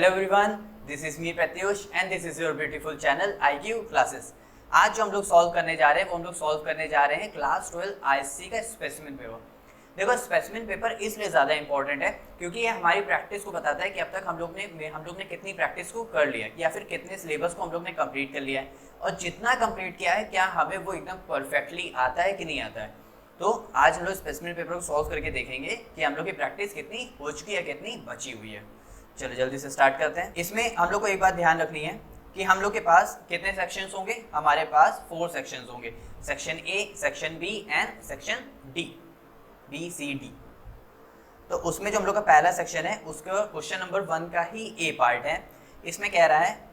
Hello everyone, this is me Pratyush and this is your beautiful channel IQ classes. आज जो हम लोग solve करने जा रहे हैं वो हम लोग सॉल्व करने जा रहे हैं क्लास 12 ISC का स्पेसिमेन पेपर। देखो, स्पेसिमेन पेपर इसलिए ज़्यादा इंपॉर्टेंट है क्योंकि ये हमारी प्रैक्टिस को बताता है कि अब तक हम लोग ने कितनी प्रैक्टिस को कर लिया है या फिर कितने सिलेबस को हम लोग ने कंप्लीट कर लिया है, और जितना कंप्लीट किया है क्या हमें वो एकदम परफेक्टली आता है कि नहीं आता है। तो आज हम लोग स्पेसिमेन पेपर को सॉल्व करके देखेंगे कि हम लोग की प्रैक्टिस कितनी हो चुकी है, कितनी बची हुई है। चलो जल्दी से स्टार्ट करते हैं। इसमें हम लोग को एक बात ध्यान रखनी है कि हम लोग के पास कितने सेक्शंस होंगे। हमारे पास 4 सेक्शंस होंगे, section A, section B and section D, BCD। तो उसमें जो हम लोग का पहला सेक्शन है उसका क्वेश्चन नंबर 1 का ही ए पार्ट है। इसमें कह रहा है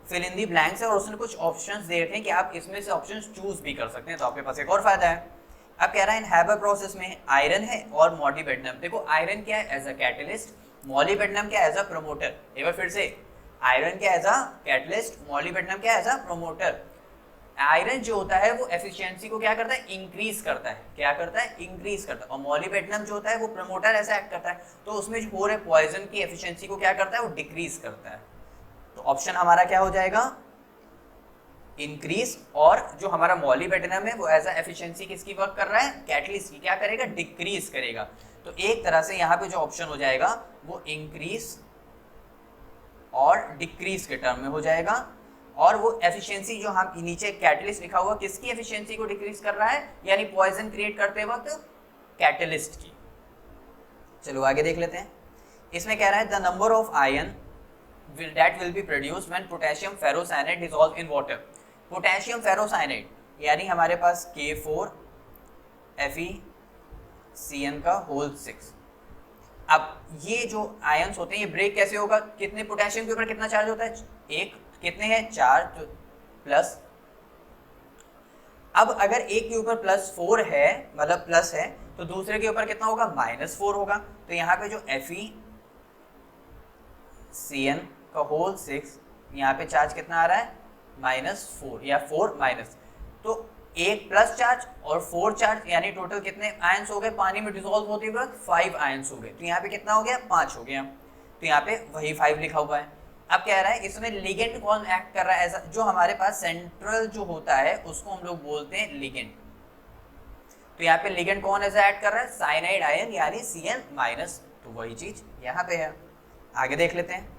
फिल इन दी ब्लैंक्स है और उसने कुछ ऑप्शंस दे रखे हैं कि आप इसमें से ऑप्शंस चूज भी कर सकते हैं, तो आपके पास एक और फायदा है। अब कह रहा है इन हैबर प्रोसेस में आयरन है और मॉलिब्डेनम। देखो, आयरन क्या है? As a catalyst. मॉलिब्डेनम क्या है? As a promoter. एक बार फिर से, आयरन क्या है? As a catalyst. मॉलिब्डेनम क्या है? As a promoter. आयरन जो होता है वो एफिशिएंसी को क्या करता है? इंक्रीज करता है। क्या करता है? इंक्रीज करता है। और मॉलिब्डेनम जो होता है वो प्रमोटर ऐसा एक्ट करता है, तो उसमें जो हो रहे पॉइजन की एफिशिएंसी को क्या करता है? वो डिक्रीज करता है। तो ऑप्शन हमारा क्या हो जाएगा? इंक्रीज। और जो हमारा मॉलिब्डेनम है वो एज अ एफिशिएंसी किसकी वर्क कर रहा है? कैटलिस्ट की। क्या करेगा? डिक्रीज करेगा। तो एक तरह से यहाँ पे जो ऑप्शन हो जाएगा वो इंक्रीज और डिक्रीज के टर्म में हो जाएगा। और वो एफिशिएंसी जो हम नीचे कैटलिस्ट लिखा हुआ, किसकी एफिशिएंसी को डिक्रीज कर रहा है? यानी पॉइजन क्रिएट करते वक्त कैटलिस्ट की। चलो आगे देख लेते हैं। इसमें कह रहा है the number of ion that will be produced when potassium ferrocyanide dissolved in water। Potassium ferrocyanide यानी हमारे पास K4FeCN का होल 6। अब ये जो आयंस होते हैं ये ब्रेक कैसे होगा? कितने पोटेशियम के ऊपर कितना चार्ज होता है? एक। कितने हैं? 4 प्लस। अब अगर एक के ऊपर +4 है, मतलब प्लस है, तो दूसरे के ऊपर कितना होगा? -4 होगा। तो यहाँ पे जो FeCN का होल 6, यहाँ पे चार्ज कितना आ रहा है? -4 या 4 माइनस। तो एक प्लस चार्ज और 4 चार्ज, यानी टोटल कितने आयंस हो गए? पानी में डिसॉल्व होते वक्त 5 आयंस हो गए। तो यहाँ पे कितना हो गया? 5 हो गया। तो यहाँ पे वही 5 लिखा हुआ है। अब कह रहा है इसमें लिगेंड कौन एक्ट कर रहा है? ऐसा जो हमारे पास सेंट्रल जो होता है उसको हम लोग बोलते हैं लिगेंड। तो यहाँ पे लिगेंड कौन ऐसा एक्ट कर रहा है? साइनाइड आयन यानी CN-। तो वही चीज यहाँ पे है। आगे देख लेते हैं।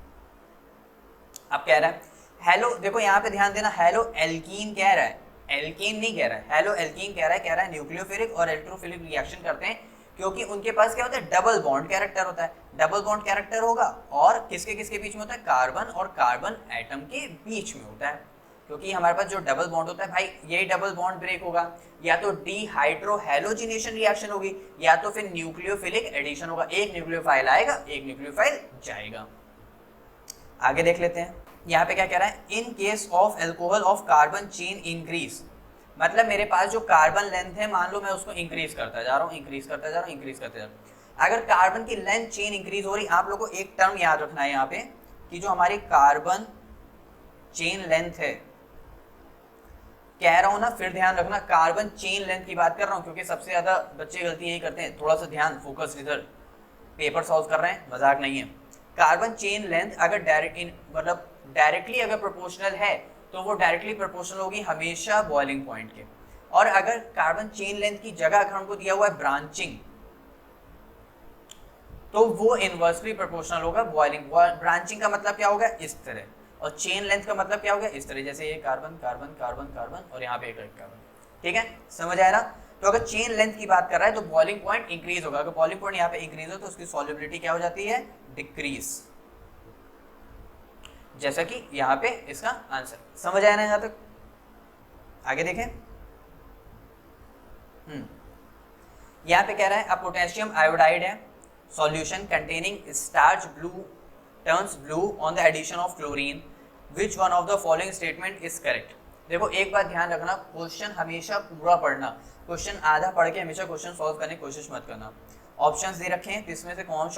अब कह रहा है हेलो, देखो यहाँ पे ध्यान देना, हेलो एल्कीन कह रहा है, एल्कीन नहीं कह रहा है, हेलो एल्कीन कह रहा है न्यूक्लियोफिलिक और इलेक्ट्रोफिलिक रिएक्शन करते हैं क्योंकि उनके पास क्या होता है? डबल बॉन्ड कैरेक्टर होता है। डबल बॉन्ड कैरेक्टर होगा और किसके किसके बीच में होता है? कार्बन और कार्बन एटम के बीच में होता है। क्योंकि हमारे पास जो डबल बॉन्ड होता है भाई, यही डबल बॉन्ड ब्रेक होगा, या तो डिहाइड्रोहैलोजिनेशन रिएक्शन होगी या तो फिर न्यूक्लियोफिलिक एडिशन होगा। एक न्यूक्लियोफाइल आएगा, एक न्यूक्लियोफाइल जाएगा। आगे देख लेते हैं। यहाँ पे क्या कह रहा है? In case of alcohol of carbon chain increase. मतलब मेरे पास जो कार्बन लेंथ है, मान लो मैं उसको इंक्रीज करता जा रहा हूँ, इंक्रीज करता जा रहा हूँ, इंक्रीज करते जा रहा हूँ। अगर कार्बन की लेंथ चेन इंक्रीज हो रही, आप लोगों को एक टर्म याद रखना है यहाँ पे कि जो हमारी कार्बन चेन लेंथ है, कह रहा हूँ ना, फिर ध्यान रखना, कार्बन चेन लेंथ की बात कर रहा हूँ क्योंकि सबसे ज्यादा बच्चे गलती यही करते हैं। थोड़ा सा ध्यान, फोकस, इधर पेपर सॉल्व कर रहे हैं, मजाक नहीं है। कार्बन चेन लेंथ अगर डायरेक्टली अगर प्रोपोर्शनल है तो वो डायरेक्टली प्रोपोर्शनल होगी हमेशा बॉइलिंग पॉइंट के। और अगर कार्बन चेन लेंथ की जगह अगर हमको दिया हुआ है ब्रांचिंग, तो वो इनवर्सली प्रोपोर्शनल होगा बॉइलिंग। ब्रांचिंग का मतलब क्या होगा? इस तरह। और चेन लेंथ का मतलब क्या होगा? इस तरह। जैसे ये कार्बन कार्बन कार्बन कार्बन और यहाँ पे एक कार्बन। ठीक है, समझ आया ना? तो अगर चेन लेंथ की बात कर रहा है तो बॉइलिंग पॉइंट इंक्रीज होगा। अगर बॉइलिंग पॉइंट यहाँ पे इंक्रीज हो तो उसकी सॉल्युबिलिटी क्या हो जाती है? डिक्रीज। जैसा कि यहाँ पे इसका आंसर। समझ आया ना यहाँ तक? आगे देखें। यहाँ पे कह रहा है अब पोटेशियम आयोडाइड है, solution containing starch blue turns blue on the addition of chlorine, which one of the following statement is correct. देखो एक बात ध्यान रखना, क्वेश्चन हमेशा पूरा पढ़ना, क्वेश्चन आधा पढ़ के हमेशा क्वेश्चन सॉल्व करने की कोशिश मत करना। ऑप्शंस दे रखे हैं तो इसमें से कौन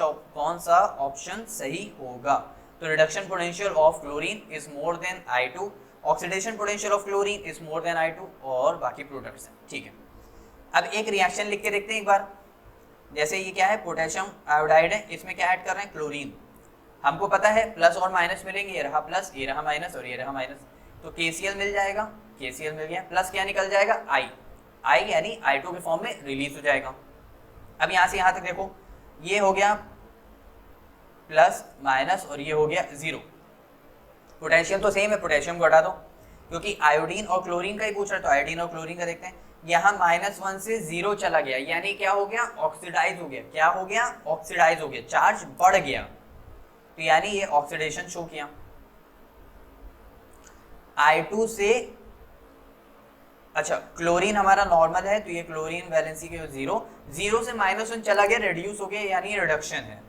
सा ऑप्शन सही होगा? तो reduction potential of chlorine is more than I2, oxidation potential of chlorine is more than I2 और बाकी प्रोडक्ट्स हैं। ठीक है, अब एक रिएक्शन लिख के देखते हैं एक बार। जैसे ये क्या है? पोटेशियम आयोडाइड है, इसमें क्या ऐड कर रहे हैं? क्लोरीन। हमको पता है प्लस और माइनस मिलेंगे, ये रहा प्लस, ये रहा माइनस और ये रहा माइनस, तो KCL मिल जाएगा, KCL मिल गया, प्लस क्या निकल जाएगा I यानी I2 के फॉर्म में रिलीज हो जाएगा। अब यहाँ से यहाँ तक देखो, ये हो गया प्लस माइनस और ये हो गया 0। पोटेंशियम तो सेम है, पोटेशियम को हटा दो, क्योंकि आयोडीन और क्लोरीन का ही पूछ रहा है, तो आयोडीन और क्लोरीन का देखते हैं। यहाँ -1 से 0 चला गया, यानी क्या हो गया, ऑक्सीडाइज हो गया। क्या हो गया, ऑक्सीडाइज हो गया, चार्ज बढ़ गया, तो यानी ये ऑक्सीडेशन शो किया। I2 से, अच्छा क्लोरीन हमारा नॉर्मल है, तो ये क्लोरीन वैलेंसी के 0 से -1 चला गया, रिड्यूस हो गया, यानी रिडक्शन है।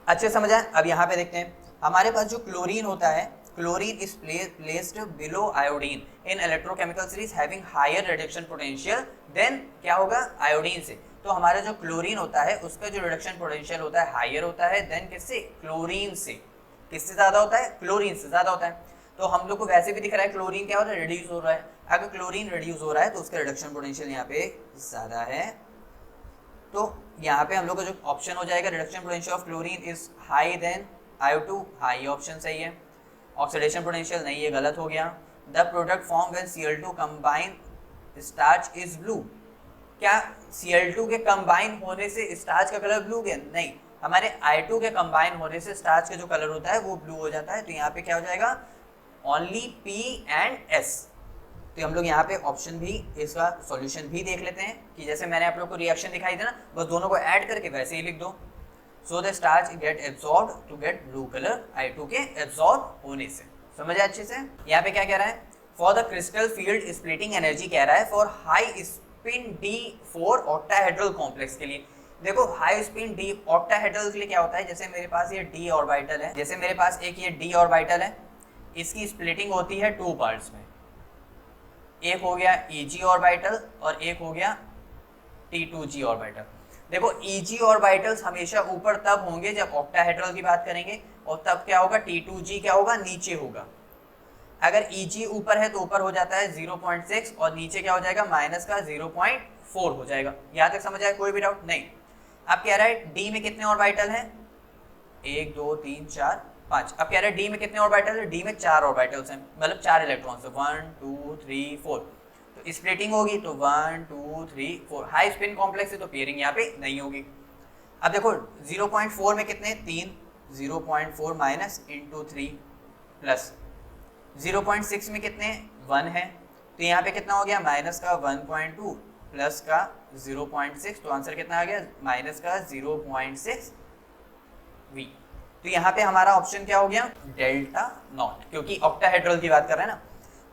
अच्छे समझ आए। अब यहाँ पे देखते हैं, हमारे पास जो क्लोरीन होता है, chlorine is placed below iodine in electrochemical series having higher reduction potential then क्या होगा, आयोडीन से। तो हमारा जो क्लोरीन होता है उसका जो रिडक्शन पोटेंशियल होता है हायर होता है देन किससे, क्लोरीन से। किससे ज्यादा होता है, क्लोरीन से ज्यादा होता है। तो हम लोग को वैसे भी दिख रहा है क्लोरीन क्या हो रहा है, रिड्यूस हो रहा है। अगर क्लोरीन रिड्यूस हो रहा है तो उसका रिडक्शन पोटेंशियल यहाँ पे ज्यादा है, तो यहाँ पे हम लोग का जो ऑप्शन हो जाएगा, reduction potential of chlorine is high than I2, high option सही है। ऑक्सीडेशन पोटेंशियल नहीं, ये गलत हो गया। The product form when Cl2 combine starch is blue, क्या Cl2 के कंबाइन होने से स्टार्च का कलर ब्लू गया, नहीं, हमारे I2 के कंबाइन होने से स्टार्च का जो कलर होता है वो ब्लू हो जाता है। तो यहाँ पे क्या हो जाएगा, ओनली P एंड S। तो हम लोग यहाँ पे ऑप्शन भी, इसका सॉल्यूशन भी देख लेते हैं, कि जैसे मैंने आप लोग को रिएक्शन दिखाई थी ना, बस दोनों को ऐड करके वैसे ही लिख दो। So the starch get absorbed to get blue colour, I2 के एब्सॉर्ब होने से। समझ आया अच्छे से। यहाँ पे क्या कह रहा है, for the crystal field splitting energy कह रहा है for high spin D4 octahedral complex के लिए। देखो हाई स्पिन D ऑक्टाहेड्रल के लिए क्या होता है, जैसे मेरे पास ये D ऑर्बिटल है, जैसे मेरे पास एक ये D ऑर्बिटल है, इसकी स्प्लिटिंग होती है 2 पार्ट्स में, एक हो गया Eg ऑर्बिटल और एक हो गया T2G ऑर्बिटल। देखो Eg ऑर्बिटल्स हमेशा ऊपर तब होंगे जब ऑक्टाहेड्रल की बात करेंगे, और तब क्या होगा, T2G क्या होगा, नीचे होगा। अगर Eg ऊपर है तो ऊपर हो जाता है 0.6 और नीचे क्या हो जाएगा, माइनस का 0.4 हो जाएगा। यहाँ तक समझ आया, कोई भी डाउट नहीं। अब कह रहा है D में कितने ऑर्बिटल हैं, 1 2 3 4 5। अब कह रहा है D में कितने ऑर्बिटल है, D में 4 ऑर्बिटल्स हैं, मतलब 4 इलेक्ट्रॉन्स, 1 2 3 4। तो स्प्लिटिंग होगी तो 1 2 3 4। हाई स्पिन कॉम्प्लेक्स है तो पेयरिंग यहाँ पे नहीं होगी। अब देखो 0.4 में कितने, 3, 0.4 माइनस इंटू 3 प्लस 0.6 में कितने, 1 है, तो यहाँ पे कितना हो गया, माइनस का 1.2 प्लस का 0.6, तो आंसर कितना आ गया, माइनस का 0.6 V। तो यहाँ पे हमारा ऑप्शन क्या हो गया, डेल्टा नॉट, क्योंकि ऑक्टाहेड्रल की बात कर रहे हैं ना।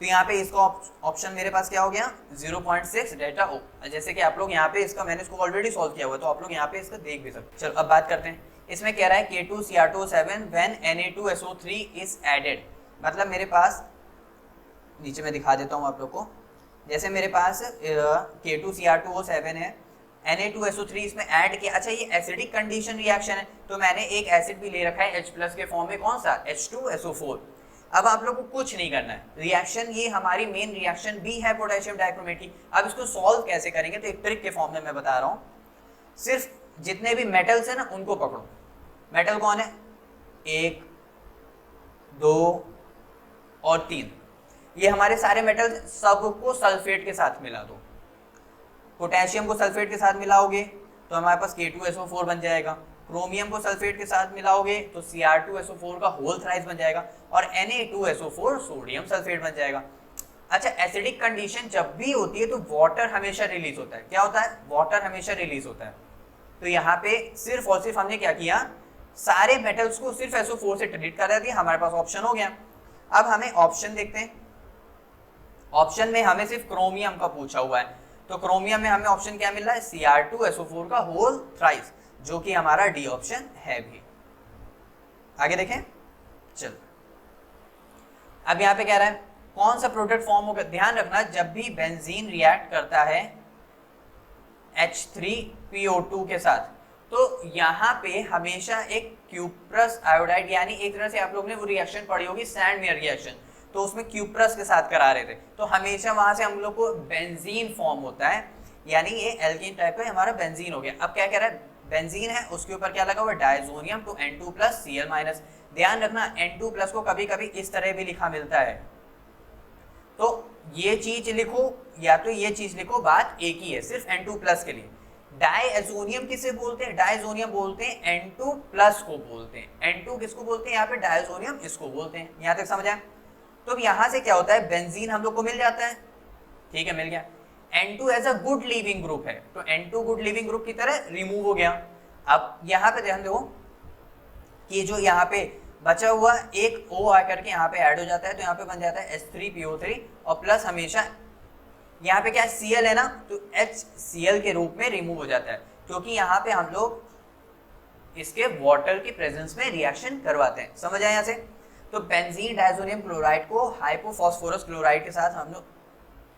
तो यहाँ पे इसका ऑप्शन मेरे पास क्या हो गया, 0.6 डेल्टा O। जैसे कि आप लोग यहाँ पे इसका, मैंने इसको ऑलरेडी सॉल्व किया हुआ है, तो आप लोग यहाँ पे इसका देख भी सकते। चलो अब बात करते हैं। इसमें कह रहा है K2Cr2O7 when Na2SO3 is added. मतलब मेरे पास, नीचे मैं दिखा देता हूँ आप लोग को, जैसे मेरे पास K2Cr2O7 है, Na2SO3 इसमें ऐड किया। अच्छा ये एसिडिक कंडीशन रिएक्शन है, तो मैंने एक एसिड भी ले रखा है H+ के फॉर्म में, कौन सा, H2SO4। अब आप लोग को कुछ नहीं करना है, रिएक्शन ये हमारी मेन रिएक्शन भी है पोटेशियम डाइक्रोमेट की। अब इसको सॉल्व कैसे करेंगे, तो एक ट्रिक के फॉर्म में मैं बता रहा हूँ। सिर्फ जितने भी मेटल्स है ना उनको पकड़ो। मेटल कौन है, 1 2 और 3, ये हमारे सारे मेटल, सबको सल्फेट के साथ मिला दो। पोटेशियम को सल्फेट के साथ मिलाओगे तो हमारे पास K2SO4 बन जाएगा। क्रोमियम को सल्फेट के साथ मिलाओगे तो Cr2SO4 का होल थ्राइस बन जाएगा, और Na2SO4 सोडियम सल्फेट बन जाएगा। अच्छा एसिडिक कंडीशन जब भी होती है तो वाटर हमेशा रिलीज होता है। क्या होता है, वाटर हमेशा रिलीज होता है। तो यहाँ पे सिर्फ और सिर्फ हमने क्या किया, सारे मेटल्स को सिर्फ SO4 से ट्रीट कर दिया, हमारे पास ऑप्शन हो गया। अब हमें ऑप्शन देखते हैं। ऑप्शन में हमें सिर्फ क्रोमियम का पूछा हुआ है, तो क्रोमियम में हमें ऑप्शन क्या मिल रहा है, Cr2SO4 का होल थ्राइस, जो कि हमारा डी ऑप्शन है भी। आगे देखें, चलो अब यहाँ पे कह रहा है कौन सा प्रोडक्ट फॉर्म होगा। ध्यान रखना जब भी बेंजीन रिएक्ट करता है H3PO2 के साथ, तो यहाँ पे हमेशा एक क्यूप्रस आयोडाइड, यानी एक तरह से आप लोग ने वो रिएक्शन पढ़ी होगी सैंडमेयर रिएक्शन, तो उसमें क्यूप्रस के साथ करा रहे थे, तो हमेशा वहां से हम लोग को बेंजीन फॉर्म होता है, यानी ये एल्कीन टाइप का हमारा बेंजीन हो गया। अब क्या कह रहा है, बेंजीन है उसके ऊपर क्या लगा हुआ है, diazonium to N2 plus Cl minus. ध्यान रखना N2 प्लस को कभी कभी इस तरह भी लिखा मिलता है, तो ये चीज लिखो या तो ये चीज लिखो, बात एक ही है सिर्फ N2 प्लस के लिए। डायजोनियम किसे बोलते हैं, डायजोनियम बोलते हैं N2 प्लस को बोलते हैं। N2 किसको बोलते हैं यहाँ पे, डायजोनियम इसको बोलते हैं। यहाँ तक समझ आया? तो अब यहाँ से क्या होता है, बेंजीन हम लोग को मिल जाता है, ठीक है मिल गया। N2 as a good leaving group है, तो N2 गुड लीविंग ग्रुप की तरह रिमूव हो गया। अब यहाँ पे ध्यान दो कि जो यहाँ पे बचा हुआ एक O आकर के यहाँ पे ऐड हो जाता है, तो यहाँ पे बन जाता है H3PO3 और प्लस हमेशा यहाँ पे क्या Cl है ना, तो HCl के रूप में रिमूव हो जाता है, क्योंकि यहाँ पे हम लोग इसके वाटर की प्रेजेंस में रिएक्शन करवाते हैं। समझ आया यहाँ से? तो बेंजीन डायजोनियम क्लोराइड को हाइपोफॉस्फोरस क्लोराइड के साथ हम लोग,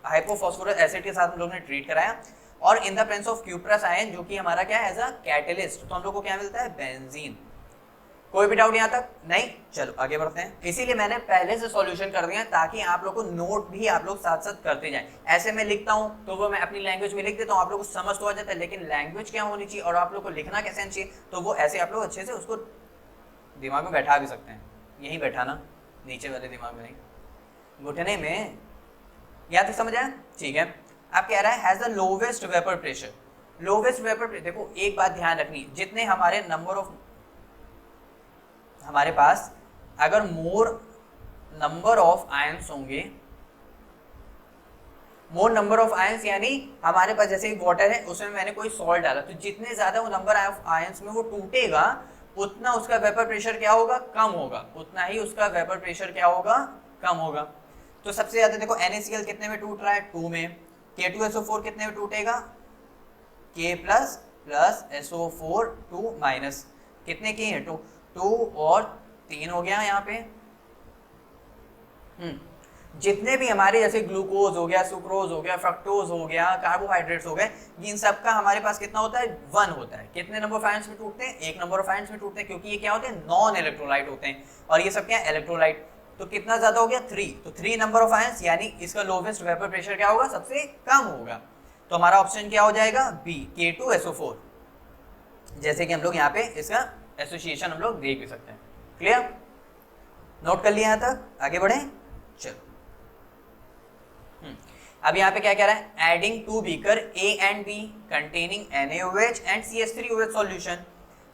हाइपोफॉस्फोरस एसिड के साथ हम लोग ने ट्रीट कराया, और इन the presence of cuprous ion जो कि हमारा क्या है एज अ कैटलिस्ट, तो हम लोग को क्या मिलता है, बेंजीन। कोई भी डाउट यहाँ तक नहीं? चलो आगे बढ़ते हैं। इसीलिए मैंने पहले से सॉल्यूशन कर दिया ताकि आप लोग को नोट भी आप लोग साथ साथ करते जाएं। ऐसे मैं लिखता हूँ तो वो मैं अपनी लैंग्वेज में लिख देता हूँ, आप लोग को समझ तो आ जाता है, लेकिन लैंग्वेज क्या होनी चाहिए और आप लोग को लिखना कैसे चाहिए, तो वो ऐसे आप लोग अच्छे से उसको दिमाग में बैठा भी सकते हैं। यही बैठाना, नीचे वाले दिमाग में नहीं, घुटने में। यहाँ तक समझ आया? ठीक है। अब कह रहा है has the lowest vapour pressure. Lowest vapour pressure, देखो एक बात ध्यान रखनी, जितने हमारे हमारे पास अगर मोर नंबर ऑफ आयंस होंगे, मोर नंबर ऑफ आयंस यानी हमारे पास जैसे वाटर है उसमें मैंने कोई सॉल्ट डाला, तो जितने ज्यादा वो नंबर ऑफ आयंस में वो टूटेगा उतना उसका वेपर प्रेशर क्या होगा, कम होगा, उतना ही उसका वेपर प्रेशर क्या होगा, कम होगा। तो सबसे ज्यादा देखो NaCl कितने में टूट रहा है, 2 में। K2SO4 कितने में टूटेगा, K plus plus SO4 2 minus, कितने के हैं, 2 और 3 हो गया यहाँ पे। जितने भी हमारे जैसे ग्लूकोज हो गया, सुक्रोज हो गया, फ्रक्टोज हो गया, कार्बोहाइड्रेट्स हो गए, इन सब का हमारे पास कितना होता है, 1 होता है। कितने नंबर ऑफ आयंस में टूटते हैं, 1 नंबर ऑफ आयंस में टूटते हैं, क्योंकि ये क्या होते हैं, नॉन इलेक्ट्रोलाइट होते हैं, और ये सब क्या है, इलेक्ट्रोलाइट। तो कितना ज्यादा हो गया, 3, तो 3 नंबर ऑफ आयंस, यानी इसका लोवेस्ट वेपर प्रेशर क्या होगा, सबसे कम होगा। तो हमारा ऑप्शन क्या हो जाएगा, बी, K2SO4। जैसे कि हम लोग यहाँ पे इसका एसोसिएशन हम लोग देख भी सकते हैं। क्लियर? नोट कर लिया यहाँ तक? आगे बढ़े, चलो। अब यहाँ पे क्या कह रहा है, adding 2 beaker A and B containing NaOH and CH3OH solution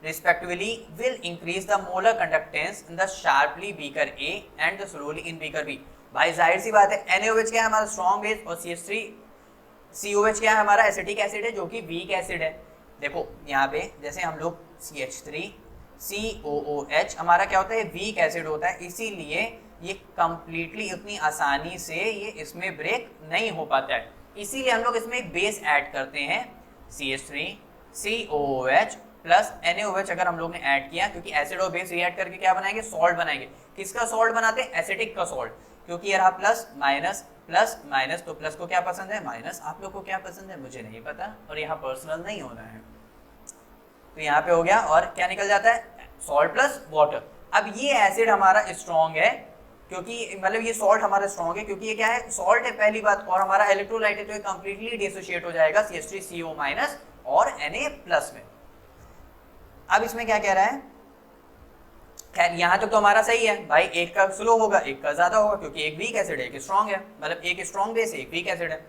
respectively will increase the molar conductance in the sharply beaker A and the slowly in beaker B। भाई जाहिर सी बात है, NaOH क्या है हमारा स्ट्रॉन्ग बेस, और CH3COH क्या है हमारा एसिटिक एसिड है जो कि वीक एसिड है। देखो यहाँ पे जैसे हम लोग CH3COOH हमारा क्या होता है, वीक एसिड होता है, इसीलिए ये कंप्लीटली उतनी आसानी से ये इसमें ब्रेक नहीं हो पाता है। इसीलिए हम लोग इसमें एक बेस ऐड करते हैं, CH3COOH प्लस NaOH अगर हम लोग ने ऐड किया, क्योंकि एसिड और बेस रिएक्ट करके क्या बनाएंगे, सॉल्ट बनाएंगे। किसका सॉल्ट बनाते हैं, एसिडिक का सॉल्ट, क्योंकि ये रहा प्लस माइनस प्लस माइनस, तो प्लस को क्या पसंद है, माइनस। आप लोग को क्या पसंद है मुझे नहीं पता, और यहाँ पर्सनल नहीं होना है। तो यहाँ पे हो गया, और क्या निकल जाता है, सॉल्ट प्लस वाटर। अब ये एसिड हमारा स्ट्रॉन्ग है, क्योंकि मतलब ये सॉल्ट हमारा स्ट्रॉन्ग है क्योंकि ये क्या है, सॉल्ट है पहली बात, और हमारा इलेक्ट्रोलाइट है, तो ये कंप्लीटली डिसोशिएट हो जाएगा CH3CO माइनस और Na प्लस में। अब इसमें क्या कह रहा है, खैर यहाँ तक तो हमारा सही है भाई, एक का स्लो होगा एक का ज्यादा होगा, क्योंकि एक वीक एसिड है एक स्ट्रॉन्ग है, मतलब एक स्ट्रॉन्ग बेस है एक वीक एसिड है।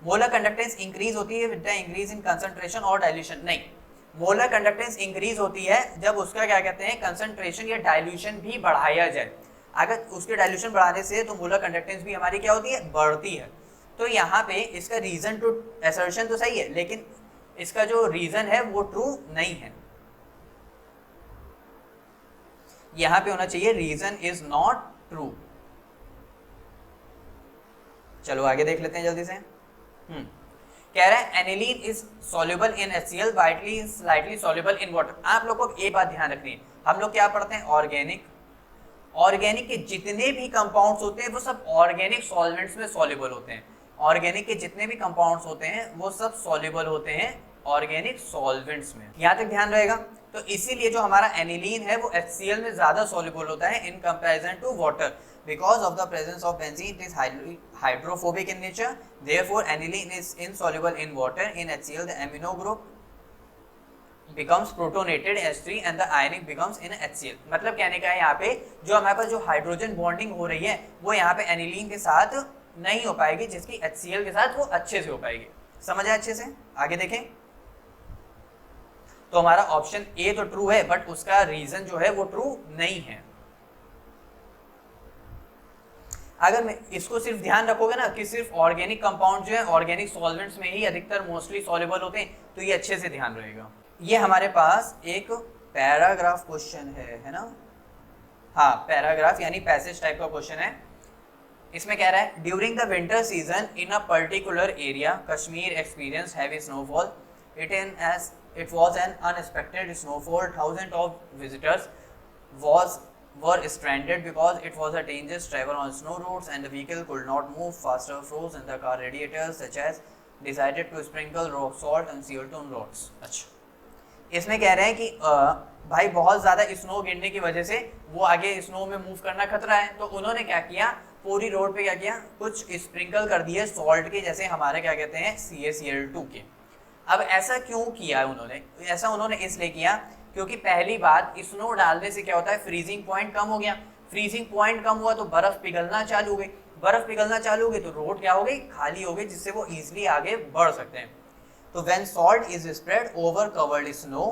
मोलर कंडक्टेंस इंक्रीज होती है with the increase in concentration और डाइल्यूशन, नहीं, मोलर कंडक्टेंस इंक्रीज होती है जब उसका क्या कहते हैं, कंसंट्रेशन या डाइल्यूशन भी बढ़ाया जाए। अगर उसके डाइल्यूशन बढ़ाने से तो मोलर कंडक्टेंस भी हमारी क्या होती है, बढ़ती है। तो यहाँ पे इसका रीजन टू असर्शन तो सही है, लेकिन इसका जो रीजन है वो ट्रू नहीं है। यहाँ पे होना चाहिए रीजन इज नॉट ट्रू। चलो आगे देख लेते हैं जल्दी से। कह रहा है aniline is soluble in HCl, vitally is slightly soluble in water. आप लोगों को एक बात ध्यान रखनी है, हम लोग क्या पढ़ते हैं, ऑर्गेनिक के जितने भी कंपाउंड्स होते हैं वो सब ऑर्गेनिक सॉल्वेंट्स में सॉल्युबल होते हैं। ऑर्गेनिक के जितने भी कंपाउंड्स होते हैं वो सब सॉल्युबल होते हैं ऑर्गेनिक सॉल्वेंट्स में, यहाँ तक ध्यान रहेगा। तो इसीलिए जो हमारा एनिलीन है वो HCl में ज्यादा सॉल्युबल होता है in comparison to water, because of the presence of benzene it is hydrophobic in nature, therefore aniline is insoluble in water, in HCl the amino group becomes protonated H3 and the ionic becomes in HCl। मतलब कहने का है यहाँ पे जो हमारे पास जो hydrogen bonding हो रही है वो यहाँ पे एनिलीन के साथ नहीं हो पाएगी, जिसकी HCl के साथ वो अच्छे से हो पाएगी। समझ आए अच्छे से? आगे देखें तो हमारा ऑप्शन ए तो ट्रू है, बट उसका रीजन जो है वो ट्रू नहीं है। अगर मैं इसको सिर्फ ध्यान रखोगे ना कि सिर्फ ऑर्गेनिक कंपाउंड जो है ऑर्गेनिक सॉल्वेंट्स में ही अधिकतर मोस्टली सॉल्युबल होते हैं, तो ये अच्छे से ध्यान रहेगा। ये हमारे पास एक पैराग्राफ क्वेश्चन है ना? हाँ, पैराग्राफ यानी पैसेज टाइप का क्वेश्चन है। इसमें कह रहा है during the winter season in a particular area Kashmir experience heavy snowfall, it was an unexpected snowfall, thousands of visitors were stranded because it was a dangerous travel on snow roads and the vehicle could not move faster, froze in the car radiators such as decided to sprinkle rock salt and CO2 on roads। अच्छा, इसमें कह रहे हैं कि भाई बहुत ज़्यादा snow गिरने की वजह से वो आगे स्नो में मूव करना खतरा है, तो उन्होंने क्या किया, पूरी रोड पे क्या किया, कुछ स्प्रिंकल कर दिए सॉल्ट के, जैसे हमारे क्या कहते हैं CaCl2 के। अब ऐसा क्यों किया उन्होंने? ऐसा उन्होंने इसलिए किया क्योंकि पहली बात, स्नो डालने से क्या होता है, फ्रीजिंग पॉइंट कम हो गया। फ्रीजिंग पॉइंट कम हुआ तो बर्फ पिघलना चालू हो गई, बर्फ पिघलना चालू हो गई तो रोड क्या हो गई, खाली हो गई, जिससे वो इजीली आगे बढ़ सकते हैं। तो when salt is spread over covered snow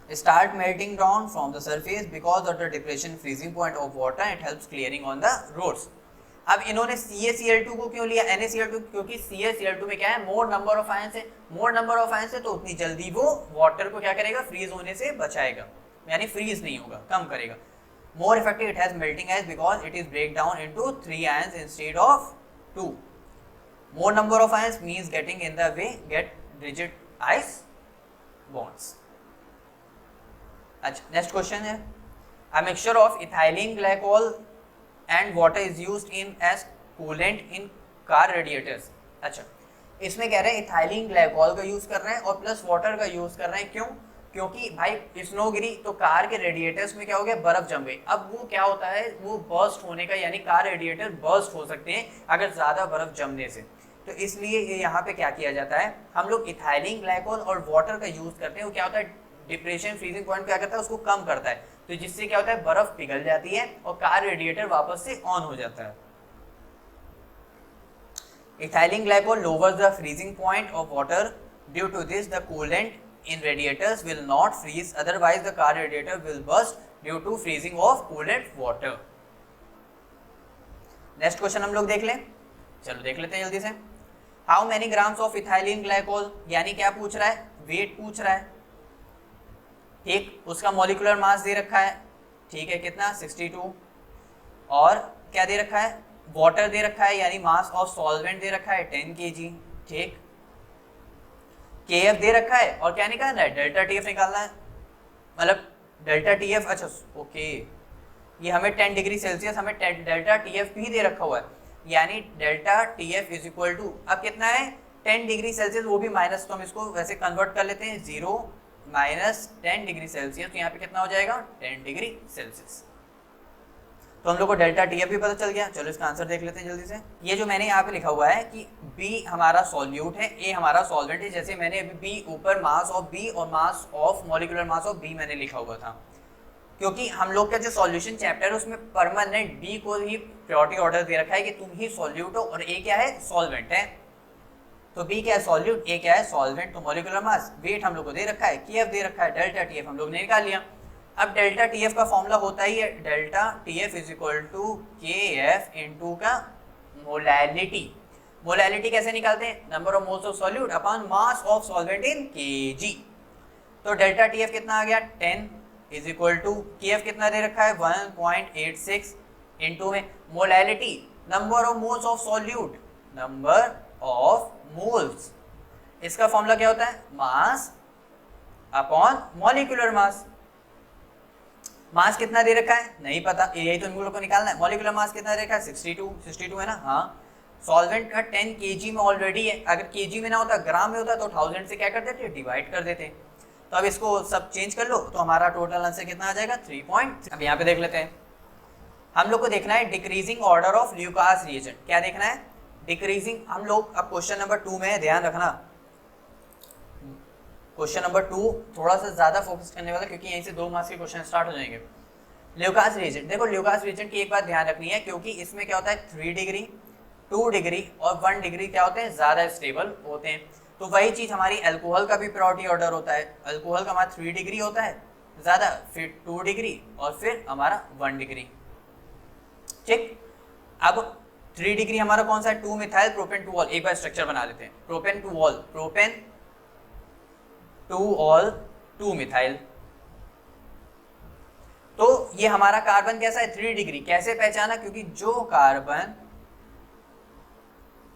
start melting down from the surface because of the depression freezing point of water, it helps clearing on the roads। अब इन्होंने CaCl2 को क्यों लिया, NaCl2? क्योंकि CaCl2 में क्या है, मोर नंबर ऑफ आयंस है, मोर नंबर ऑफ आयंस है तो उतनी जल्दी वो वाटर को क्या करेगा, फ्रीज होने से बचाएगा, यानी फ्रीज नहीं होगा, कम करेगा। More effective it has melting ice because it is break down into 3 ions instead of 2। More number of ions means getting in the way get rigid ice bonds. अच्छा, नेक्स्ट क्वेश्चन है a mixture of ethylene glycol and water is used in as coolant in car radiators. अच्छा, इसमें कह रहे हैं ethylene glycol का use कर रहे हैं और प्लस वाटर का यूज कर रहे हैं। क्यों? क्योंकि भाई स्नो गिरी तो कार के रेडिएटर्स में क्या हो गया, बर्फ जम गई। अब वो क्या होता है, वो बर्स्ट होने का, यानी कार रेडिएटर बर्स्ट हो सकते हैं अगर ज्यादा बर्फ जमने से। तो इसलिए यहाँ पे क्या किया जाता है, हम लोग इथाइलिन ग्लाइकोल और वाटर का यूज करते हैं। वो क्या होता है, डिप्रेशन फ्रीजिंग पॉइंट क्या करता है, उसको कम करता है, तो जिससे क्या होता है, बर्फ पिघल जाती है और कार रेडिएटर वापस से ऑन हो जाता है। Ethylene glycol lowers the freezing point of water. Due to this, the coolant in radiators will not freeze. Otherwise, the car radiator will burst due to freezing of coolant water. Next question हम लोग देख लें, चलो देख लेते हैं जल्दी से। How many grams of ethylene glycol, यानी क्या पूछ रहा है, वेट पूछ रहा है, ठीक। उसका मॉलिक्यूलर मास दे रखा है, ठीक है, कितना 62, और क्या दे रखा है, वाटर दे रखा है, यानी मास ऑफ सॉल्वेंट दे रखा है 10 kg, ठीक। Kf दे रखा है और क्या निकालना है, डेल्टा Tf निकालना है, मतलब डेल्टा Tf। अच्छा ओके, ये हमें 10 डिग्री सेल्सियस, हमें डेल्टा Tf भी दे रखा हुआ है, यानी delta Tf is equal to, अब कितना है 10 डिग्री सेल्सियस, वो भी माइनस, तो हम इसको वैसे कन्वर्ट कर लेते हैं, 0 माइनस 10 डिग्री सेल्सियस, तो यहाँ पे कितना हो जाएगा 10 डिग्री सेल्सियस। तो हम लोग को डेल्टा Tf भी पता चल गया। चलो इसका आंसर देख लेते हैं जल्दी से। ये जो मैंने यहाँ पे लिखा हुआ है कि B हमारा सॉल्यूट है, A हमारा सॉल्वेंट है, जैसे मैंने अभी B ऊपर मास ऑफ B और mass of molecular mass of B मैंने लिखा हुआ था, क्योंकि हम लोग का जो सॉल्यूशन चैप्टर है उसमें परमानेंट B को ही प्रायोरिटी ऑर्डर दे रखा है कि तुम ही सॉल्यूट हो और A क्या है, सॉल्वेंट है। तो B क्या है, सॉल्यूट, A क्या है, सॉल्वेंट। तो मॉलिक्यूलर मास, वेट हम लोग को दे रखा है, Kf दे रखा है, डेल्टा Tf हम लोग ने निकाल लिया। अब डेल्टा Tf का फॉर्मूला होता ही है, delta Tf is equal to Kf into का मोलैलिटी। मोलैलिटी कैसे निकालते हैं, number of moles of solute upon mass of solvent in Kg। तो डेल्टा Tf कितना आ गया 10 इज इक्वल टू Kf कितना दे रखा है 1.86 इनटू में molality, number of moles of solute, number of moles. इसका फॉर्मूला क्या होता है, मास अपॉन मॉलिक्यूलर मास। मास कितना दे रखा है नहीं पता, यही तो इन लोगों को निकालना है। मॉलिक्यूलर मास कितना दे रखा है 62 है ना, हाँ। सॉल्वेंट का 10 kg में ऑलरेडी है, अगर kg में ना होता ग्राम में होता तो 1000 से क्या कर देते, डिवाइड कर देते। तो अब इसको सब चेंज कर लो तो हमारा टोटल आंसर कितना आ जाएगा 3. अब यहाँ पे देख लेते हैं, हम लोग को देखना है decreasing order of Lucas reagent. क्या देखना है, डिक्रीजिंग। हम लोग अब क्वेश्चन नंबर 2 में ध्यान रखना, क्वेश्चन नंबर 2 थोड़ा सा ज्यादा फोकस करने वाला, क्योंकि यहीं से 2 मार्क्स के क्वेश्चन स्टार्ट हो जाएंगे। ल्यूकास रिएजेंट, देखो ल्यूकास रिएजेंट की एक बात ध्यान रखनी है, क्योंकि इसमें क्या होता है 3 डिग्री 2 डिग्री और 1 डिग्री क्या होते हैं, ज्यादा स्टेबल होते हैं। तो वही चीज हमारी अल्कोहल का भी प्योरिटी ऑर्डर होता है। अल्कोहल का हमारा 3 डिग्री होता है ज्यादा, फिर 2 डिग्री और फिर हमारा 1 डिग्री। ठीक, अब 3 डिग्री हमारा कौन सा है, 2 मिथाइल प्रोपेन 2 ऑल। एक बार स्ट्रक्चर बना लेते हैं, propane 2 all, propane 2 all 2 methyl. तो ये हमारा कार्बन कैसा है, 3 डिग्री। कैसे पहचाना, क्योंकि जो कार्बन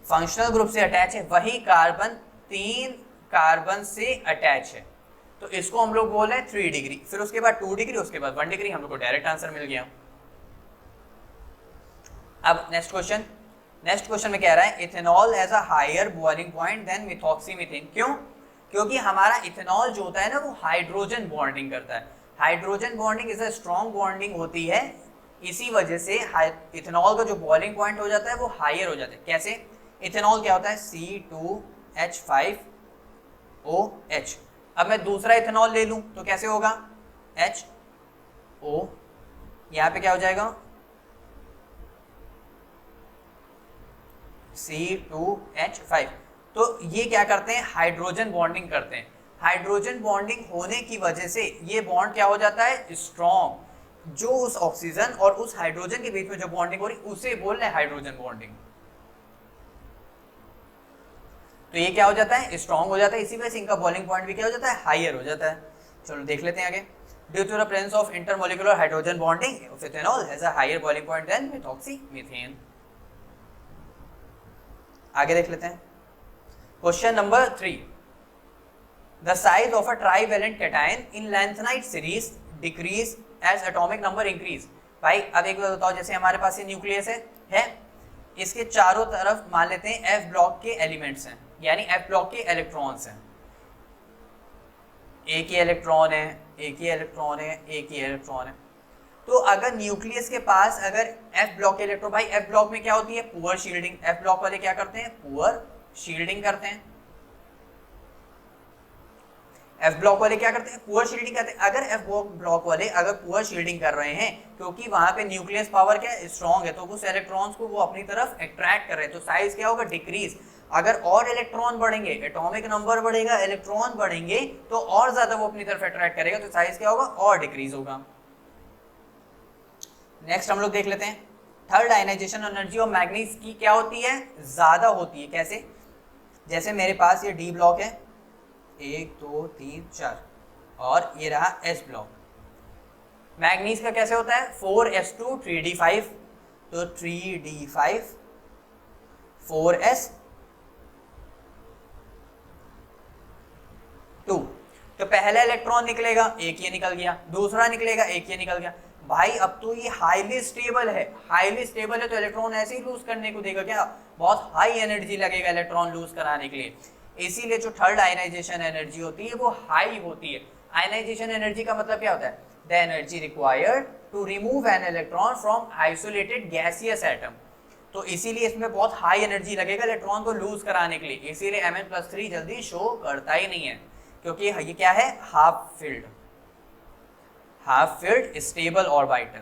फंक्शनल ग्रुप से अटैच है वही कार्बन 3 कार्बन से अटैच है, तो इसको हम लोग बोल रहे हैं 3 डिग्री। फिर उसके बाद 2 डिग्री, उसके बाद 1 डिग्री, हम लोग को डायरेक्ट आंसर मिल गया। अब नेक्स्ट क्वेश्चन में कह रहा है ethanol has a higher boiling point than methoxymethane. क्यों, क्योंकि हमारा इथेनॉल जो होता है ना वो हाइड्रोजन बॉन्डिंग करता है। Hydrogen bonding is a strong bonding होती है, इसी वजह से इथेनॉल का जो बॉइलिंग पॉइंट हो जाता है वो हायर हो जाता है। कैसे, इथेनॉल क्या होता है C2H5OH। अब मैं दूसरा इथेनॉल ले लूं तो कैसे होगा, HO, यहां पे क्या हो जाएगा C2H5। तो ये क्या करते हैं, हाइड्रोजन बॉन्डिंग करते हैं। हाइड्रोजन बॉन्डिंग होने की वजह से ये बॉन्ड क्या हो जाता है, स्ट्रॉन्ग। जो उस ऑक्सीजन और उस हाइड्रोजन के बीच में जो बॉन्डिंग हो रही उसे बोल रहे हैं हाइड्रोजन बॉन्डिंग। तो ये क्या हो जाता है, स्ट्रॉन्ग हो जाता है, इसी वजह से इनका बॉइलिंग पॉइंट भी क्या हो जाता है, हायर हो जाता है। चलो देख लेते हैं आगे। Due to the presence of intermolecular hydrogen bonding ethanol has a higher boiling point than methoxymethane. आगे देख लेते हैं question number 3। The size of a trivalent cation in lanthanide series decrease as atomic number increase. भाई अब एक बात बताओ, जैसे हमारे पास ये न्यूक्लियस है, इसके चारों तरफ मान लेते हैं F ब्लॉक के एलिमेंट्स हैं, यानी F ब्लॉक के इलेक्ट्रॉन्स हैं। एक ही इलेक्ट्रॉन है, एक ही इलेक्ट्रॉन है, एक ही इलेक्ट्रॉन है। तो अगर न्यूक्लियस के पास अगर F ब्लॉक के इलेक्ट्रॉन, भाई F ब्लॉक में क्या होती है, पुअर शील्डिंग। F ब्लॉक वाले क्या करते हैं, पुअर शील्डिंग करते हैं। F ब्लॉक वाले क्या करते हैं, पुअर शील्डिंग करते हैं। अगर F ब्लॉक वाले अगर पुअर शील्डिंग कर रहे हैं, क्योंकि वहां पे न्यूक्लियस पावर क्या है, स्ट्रॉन्ग है, तो उस इलेक्ट्रॉन्स को वो अपनी तरफ अट्रैक्ट कर रहे हैं, तो साइज क्या होगा, डिक्रीज। अगर और इलेक्ट्रॉन बढ़ेंगे, एटॉमिक नंबर बढ़ेगा, इलेक्ट्रॉन बढ़ेंगे, तो और ज्यादा वो अपनी तरफ अट्रैक्ट करेगा, तो साइज क्या होगा, और डिक्रीज होगा। नेक्स्ट हम लोग देख लेते हैं, third ionization energy of manganese की क्या होती है, ज्यादा होती है। कैसे, जैसे मेरे पास ये डी ब्लॉक है, 1 2 3 4, और ये रहा S ब्लॉक। मैग्नीज का कैसे होता है, 4s2 3d5, तो 3d5 4s 2। तो पहला इलेक्ट्रॉन निकलेगा, एक ये निकल गया, दूसरा निकलेगा, एक ये निकल गया। भाई अब तो ये हाईली स्टेबल है, हाईली स्टेबल है, तो इलेक्ट्रॉन ऐसे ही लूज करने को देगा क्या, बहुत हाई एनर्जी लगेगा इलेक्ट्रॉन लूज कराने के लिए। इसीलिए जो थर्ड आयनाइजेशन एनर्जी होती है वो हाई होती है। आयनाइजेशन एनर्जी का मतलब क्या होता है, the energy required to remove an electron from isolated gaseous atom. तो इसीलिए इसमें बहुत हाई एनर्जी लगेगा इलेक्ट्रॉन को लूज कराने के लिए, इसीलिए Mn+3 जल्दी शो करता ही नहीं है, क्योंकि ये क्या है, हाफ फिल्ड स्टेबल ऑर्बिटल।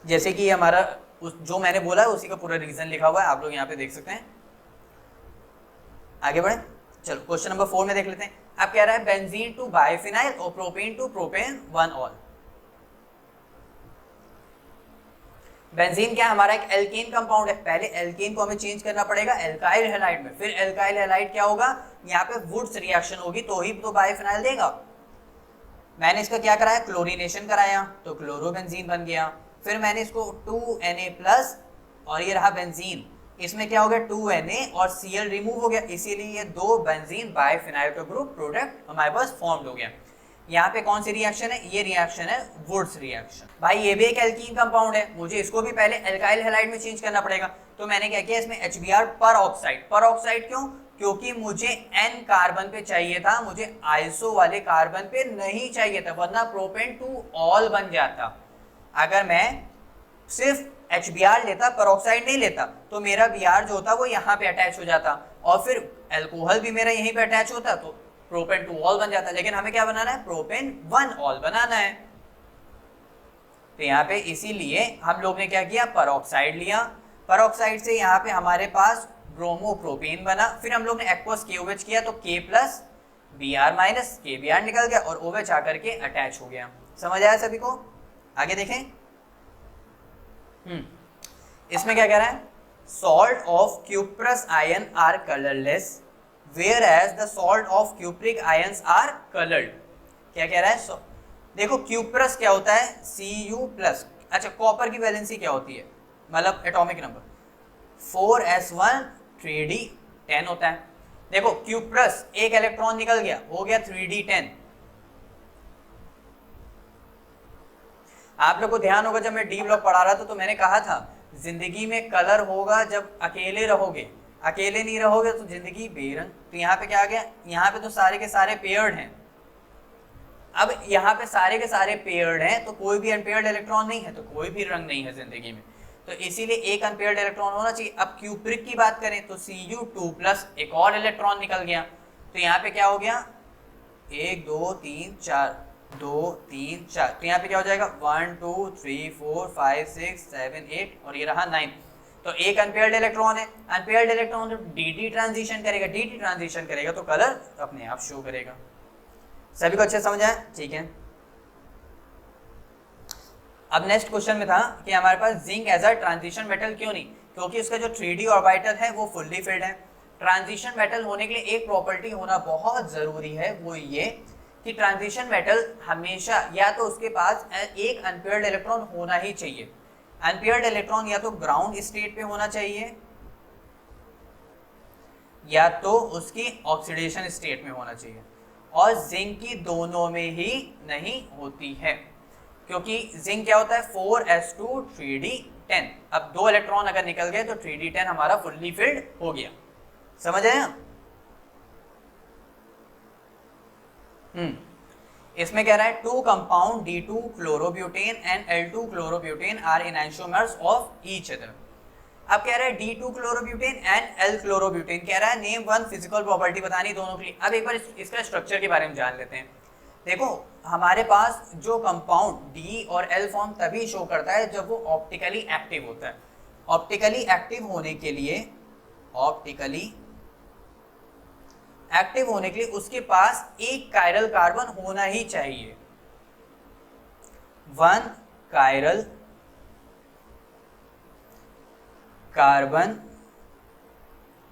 जैसे कि हमारा जो मैंने बोला है उसी का पूरा रीजन लिखा हुआ है, आप लोग यहाँ पे देख सकते हैं। आगे बढ़े, चलो क्वेश्चन नंबर 4 में देख लेते हैं। अब कह रहा है बेंजीन टू बाइफिनाइल और propane two propane 1 all. Benzene क्या हमारा एक एल्केन कंपाउंड है, पहले एल्केन को हमें चेंज करना पड़ेगा एल्काइल हैलाइड में, फिर एल्काइल हैलाइड क्या होगा, यहाँ पे वुड्स रिएक्शन होगी तो ही तो बाइफिनाइल देगा। मैंने इसका क्या कराया, क्लोरीनेशन कराया, तो क्लोरोबेंजीन बन गया। फिर मैंने इसको 2Na+ और ये रहा बेंजीन, इसमें क्या हो गया 2Na और Cl रिमूव हो गया, इसीलिए ये 2 बेंजीन बाइफिनाइल का ग्रुप प्रोडक्ट हमारे पास फॉर्म्ड हो गया। यहाँ पे कौन सी रिएक्शन है, ये रिएक्शन है वुड्स रिएक्शन। भाई ये भी एक एल्कीन कंपाउंड है, मुझे इसको भी पहले एल्काइल हैलाइड में चेंज करना पड़ेगा, तो मैंने क्या किया, इसमें HBr पर ऑक्साइड क्यों, क्योंकि मुझे N कार्बन पे चाहिए था, मुझे आइसो वाले कार्बन पे नहीं चाहिए था, वरना प्रोपेन 2 ऑल बन जाता। अगर मैं सिर्फ HBr लेता, पेरोक्साइड नहीं लेता, तो मेरा Br जो होता वो यहाँ पे अटैच हो जाता और फिर अल्कोहल भी मेरा यहीं पे अटैच होता, तो प्रोपेन 2 ऑल बन जाता। लेकिन हमें क्या बनाना है, प्रोपेन 1 ऑल बनाना है। तो यहाँ पे इसीलिए हम लोग ने क्या किया, पेरोक्साइड लिया, पेरोक्साइड से यहाँ पे हमारे पास ब्रोमोप्रोपेन बना, फिर हम लोग ने एक्वस KOH किया तो K plus Br minus KBr निकल गया और OH आकर के अटैच हो गया। समझ आया सभी को? आगे देखें। इसमें क्या कह रहा है, salt of cuprous ion are colourless whereas the salt of cupric ions are coloured. क्या कह रहा है, देखो क्यूप्रस क्या होता है, Cu+। अच्छा, कॉपर की वैलेंसी क्या होती है, मतलब एटॉमिक नंबर 4s1 3d10 होता है। देखो क्यूप्रस एक इलेक्ट्रॉन निकल गया, हो गया 3d10। आप लोग को ध्यान होगा जब मैं डी ब्लॉक पढ़ा रहा था तो मैंने कहा था जिंदगी में कलर होगा जब अकेले रहोगे, अकेले नहीं रहोगे तो जिंदगी बेरंग। तो यहाँ पे क्या आ गया, यहाँ पे तो सारे के सारे पेयर्ड हैं। अब यहाँ पे सारे के सारे पेयर्ड हैं तो कोई भी अनपेयर्ड इलेक्ट्रॉन नहीं है, तो कोई भी रंग नहीं है जिंदगी में, तो इसीलिए एक अनपेयर्ड इलेक्ट्रॉन होना चाहिए। अब क्यूप्रिक की बात करें तो Cu2+ एक और इलेक्ट्रॉन निकल गया, तो यहाँ पे क्या हो गया, 1 2 3 4 2 3 4, तो यहाँ पे क्या हो जाएगा 1 2 3 4 5 6 7 8 और ये रहा 9। तो एक अनपेयर्ड इलेक्ट्रॉन है, अनपेयर्ड इलेक्ट्रॉन जब dt ट्रांजिशन करेगा, dt ट्रांजिशन करेगा तो कलर अपने आप शो करेगा। सभी को अच्छे समझ आया? ठीक है। अब नेक्स्ट क्वेश्चन में था कि हमारे पास zinc as a transition metal क्यों नहीं, क्योंकि उसका जो 3d ऑर्बिटल है वो फुल्ली फिल्ड है। ट्रांजिशन मेटल होने के लिए एक प्रॉपर्टी होना बहुत जरूरी है, वो ये कि ट्रांजिशन मेटल हमेशा या तो उसके पास एक अनपेयर्ड इलेक्ट्रॉन होना ही चाहिए। अनपेयर्ड इलेक्ट्रॉन या तो ग्राउंड स्टेट पे होना चाहिए या तो उसकी ऑक्सीडेशन स्टेट में होना चाहिए, और जिंक की दोनों में ही नहीं होती है, क्योंकि जिंक क्या होता है 4s2 3d10। अब 2 इलेक्ट्रॉन अगर निकल गए तो 3d10 हमारा फुल्ली फिल्ड हो गया। समझ आए? इसमें कह रहा है 2 compound D2 chlorobutane and L2 chlorobutane are enantiomers of each other. अब कह रहा है D2 chlorobutane and L chlorobutane, कह रहा है नेम वन फिजिकल प्रॉपर्टी बतानी दोनों की। अब एक बार इसका स्ट्रक्चर के बारे में जान लेते हैं। देखो हमारे पास जो कंपाउंड D और L फॉर्म तभी शो करता है जब वो ऑप्टिकली एक्टिव होता है। ऑप्टिकली एक्टिव होने के लिए उसके पास एक कायरल कार्बन होना ही चाहिए, 1 कायरल कार्बन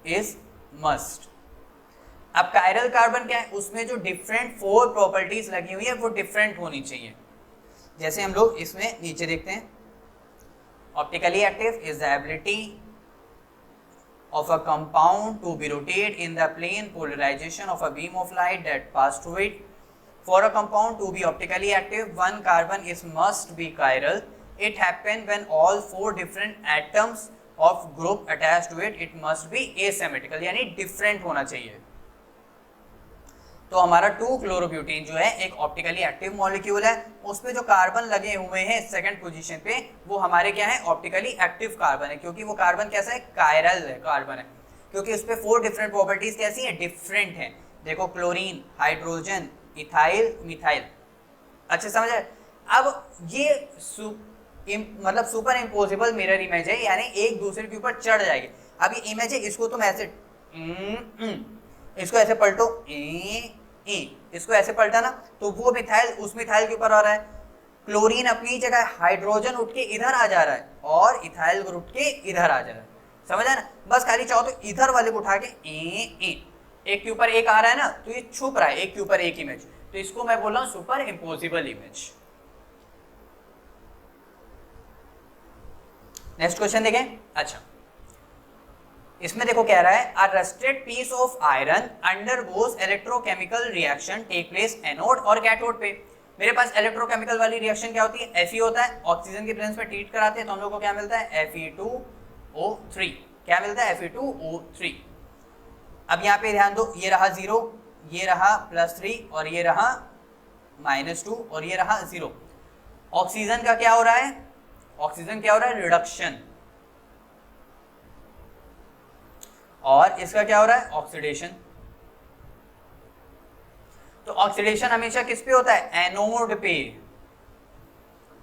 इज मस्ट। अब कायरल कार्बन क्या है, उसमें जो डिफरेंट 4 प्रॉपर्टीज लगी हुई है वो डिफरेंट होनी चाहिए। जैसे हम लोग इसमें नीचे देखते हैं, optically active is the ability of a compound to be rotate in the plane polarization of a beam of light that pass through it. For a compound to be optically active, 1 carbon is must be chiral. It happens when all 4 different atoms of group attached to it. It must be asymmetrical, यानी different होना चाहिए। तो हमारा 2 chlorobutane जो है एक optically active molecule है, उसमें जो कार्बन लगे हुए हैं सेकंड पोजीशन पे वो हमारे क्या है, ऑप्टिकली एक्टिव कार्बन है, क्योंकि वो कार्बन कैसा है, कायरल है कार्बन है, क्योंकि उस पे 4 डिफरेंट प्रॉपर्टीज कैसी है, डिफरेंट है। देखो क्लोरीन, हाइड्रोजन, इथाइल, मिथाइल। अच्छे समझ आए? अब ये मतलब सुपर इम्पोजिबल मिरर इमेज है, यानी एक दूसरे के ऊपर चढ़ जाएगी। अब ये इमेज है, इसको तुम ऐसे इसको ऐसे पलटो, इसको ऐसे पलटा ना तो वो मिथाइल उस मिथाइल के ऊपर आ रहा है, क्लोरीन अपनी जगह, हाइड्रोजन उठ के इधर आ जा रहा है और इथाइल उठ के इधर आ जा रहा है। समझ आया ना? बस खाली चाहो तो इधर वाले को उठा के एक के ऊपर एक आ रहा है ना, तो ये छुप रहा है एक के ऊपर एक इमेज, तो इसको मैं बोल रहा हूं superimposable image. Next question देखें। अच्छा, इसमें देखो कह रहा है a rusted piece of iron undergoes electrochemical reaction take place anode और कैथोड पे। मेरे पास इलेक्ट्रोकेमिकल वाली रिएक्शन क्या होती है, Fe होता है, ऑक्सीजन की प्रेजेंस में ट्रीट कराते हैं तो हम लोग को क्या मिलता है, Fe2O3। क्या मिलता है, Fe2O3। अब यहाँ पे ध्यान दो, ये रहा 0, ये रहा +3 और ये रहा -2 और ये रहा 0। ऑक्सीजन का क्या हो रहा है, ऑक्सीजन क्या हो रहा है, रिडक्शन, और इसका क्या हो रहा है, ऑक्सीडेशन। तो ऑक्सीडेशन हमेशा किस पे होता है, एनोड पे।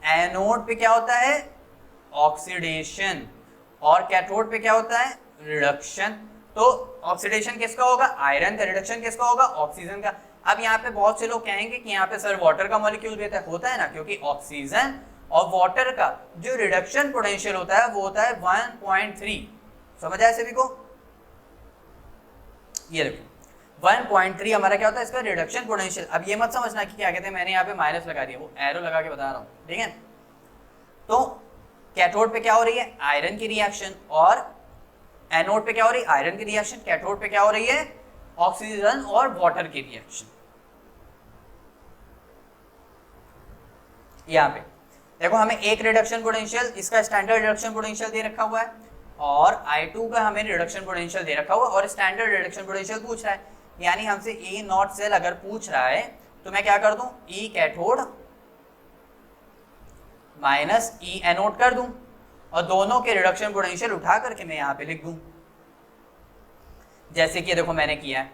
एनोड पे क्या होता है, ऑक्सीडेशन, और कैथोड पे क्या होता है, रिडक्शन। तो ऑक्सीडेशन किसका होगा, आयरन का, रिडक्शन किसका होगा, ऑक्सीजन का। अब यहाँ पे बहुत से लोग कहेंगे कि यहाँ पे सर वाटर का मॉलिक्यूल भी होता है ना, क्योंकि ऑक्सीजन और वाटर का जो रिडक्शन पोटेंशियल होता है वो होता है 1.3। समझ आया सभी को, ये देखो 1.3 हमारा क्या होता है, इसका रिडक्शन पोटेंशियल। अब ये मत समझना कि क्या कहते हैं, मैंने यहाँ पे माइनस लगा दिया, वो एरो लगा के बता रहा हूँ, ठीक है। तो कैथोड पे क्या हो रही है, आयरन की रिएक्शन, और एनोड पे क्या हो रही है, आयरन की रिएक्शन। कैथोड पे क्या हो रही है, ऑक्सीजन और वाटर की रिएक्शन। यहाँ पे देखो हमें एक रिडक्शन पोटेंशियल, इसका स्टैंडर्ड रिडक्शन पोटेंशियल दे रखा हुआ है, और I2 का हमें रिडक्शन पोटेंशियल दे रखा हुआ है, और स्टैंडर्ड रिडक्शन पोटेंशियल पूछ रहा है। यानी हमसे E नॉट सेल अगर पूछ रहा है तो मैं क्या कर दूं, E cathode minus E anode कर दूं, और दोनों के रिडक्शन पोटेंशियल उठा करके मैं यहाँ पे लिख दूं, जैसे कि देखो मैंने किया है।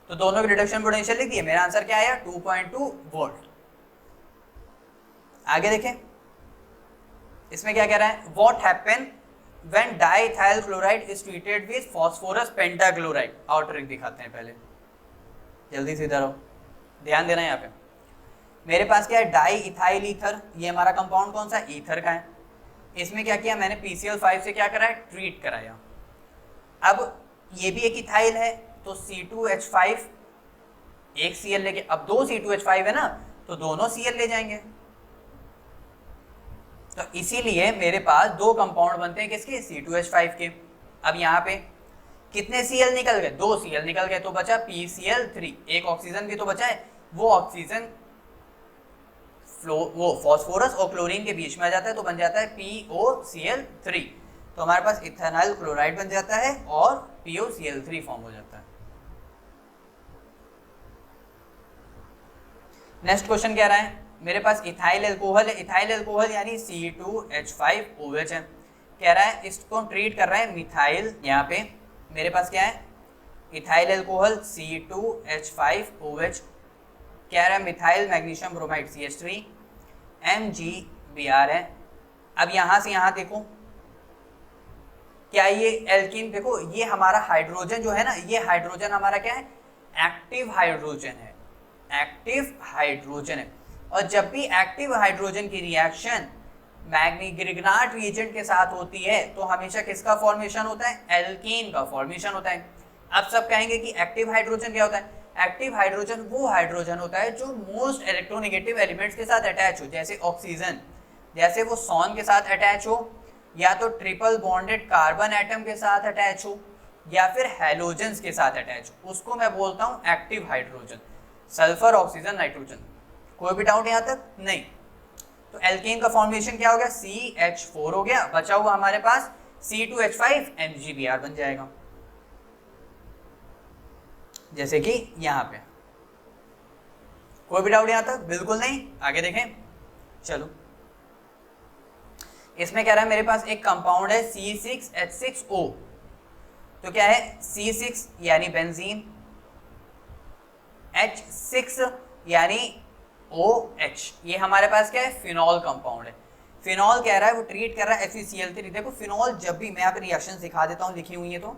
तो दोनों के रिडक्शन पोटेंशियल लिख दिए, मेरा आंसर क्या आया, 2.2 वोल्ट। आगे देखें, इसमें क्या कह रहा है, what happen when diethyl chloride is treated with phosphorus pentachloride. और ट्रिक दिखाते हैं पहले, जल्दी से इधर आओ, ध्यान देना। यहाँ पे मेरे पास क्या है, डाई इथाइल ईथर, ये हमारा कंपाउंड कौन सा, ईथर का है। इसमें क्या किया मैंने, PCl5 से क्या कराया, ट्रीट कराया। अब ये भी एक इथाइल है, तो C2H5 एक Cl लेके, अब दो C2H5 है ना, तो दोनों Cl ले जाएंगे। तो इसीलिए मेरे पास दो कंपाउंड बनते हैं किसके, C2H5 के। अब यहाँ पे कितने Cl निकल गए, दो Cl निकल गए, तो बचा PCl3। एक ऑक्सीजन भी तो बचा है, वो ऑक्सीजन वो फॉस्फोरस और क्लोरीन के बीच में आ जाता है, तो बन जाता है POCl3। तो हमारे पास इथेनॉल क्लोराइड बन जाता है और POCl3 फॉर्म हो जाता है। नेक्स्ट क्वेश्चन कह रहा है, मेरे पास इथाइल अल्कोहल है, इथाइल अल्कोहल यानी C2H5OH है। कह रहा है इसको ट्रीट कर रहा है मिथाइल, यहाँ पे मेरे पास क्या है, इथाइल अल्कोहल C2H5OH, कह रहा है methyl magnesium bromide CH3 MgBr है। अब यहाँ से यहाँ देखो, क्या ये एल्कीन, देखो ये हमारा हाइड्रोजन जो है ना, ये हाइड्रोजन हमारा क्या है, एक्टिव हाइड्रोजन है, एक्टिव हाइड्रोजन है। और जब भी एक्टिव हाइड्रोजन की रिएक्शन मैग्नी-ग्रिग्नार्ड रिएजेंट के साथ होती है तो हमेशा किसका फॉर्मेशन होता है, एल्कीन का फॉर्मेशन होता है। अब सब कहेंगे कि एक्टिव हाइड्रोजन क्या होता है, एक्टिव हाइड्रोजन वो हाइड्रोजन होता है जो मोस्ट इलेक्ट्रोनेगेटिव एलिमेंट्स के साथ अटैच हो, जैसे ऑक्सीजन, जैसे वो सॉन के साथ अटैच हो, या तो ट्रिपल बॉन्डेड कार्बन एटम के साथ अटैच हो, या फिर हैलोजेंस के साथ अटैच हो, उसको मैं बोलता हूँ active hydrogen. Sulphur, oxygen, nitrogen. कोई भी डाउट यहाँ तक नहीं? तो एल्केन का फॉर्मेशन क्या हो गया, CH4 हो गया, बचा हुआ हमारे पास C2H5 MgBr बन जाएगा, जैसे कि यहाँ पे। कोई भी डाउट यहाँ तक? बिल्कुल नहीं। आगे देखें, चलो इसमें कह रहा है मेरे पास एक कंपाउंड है C6H6O। तो क्या है, C6 यानी बेंजीन, H6 यानी OH, ये हमारे पास क्या है, फिनॉल कंपाउंड है। फिनॉल कह रहा है वो ट्रीट कर रहा है FeCl3। देखो फिनॉल जब भी, मैं यहाँ पे रिएक्शन दिखा देता हूँ, लिखी हुई है, तो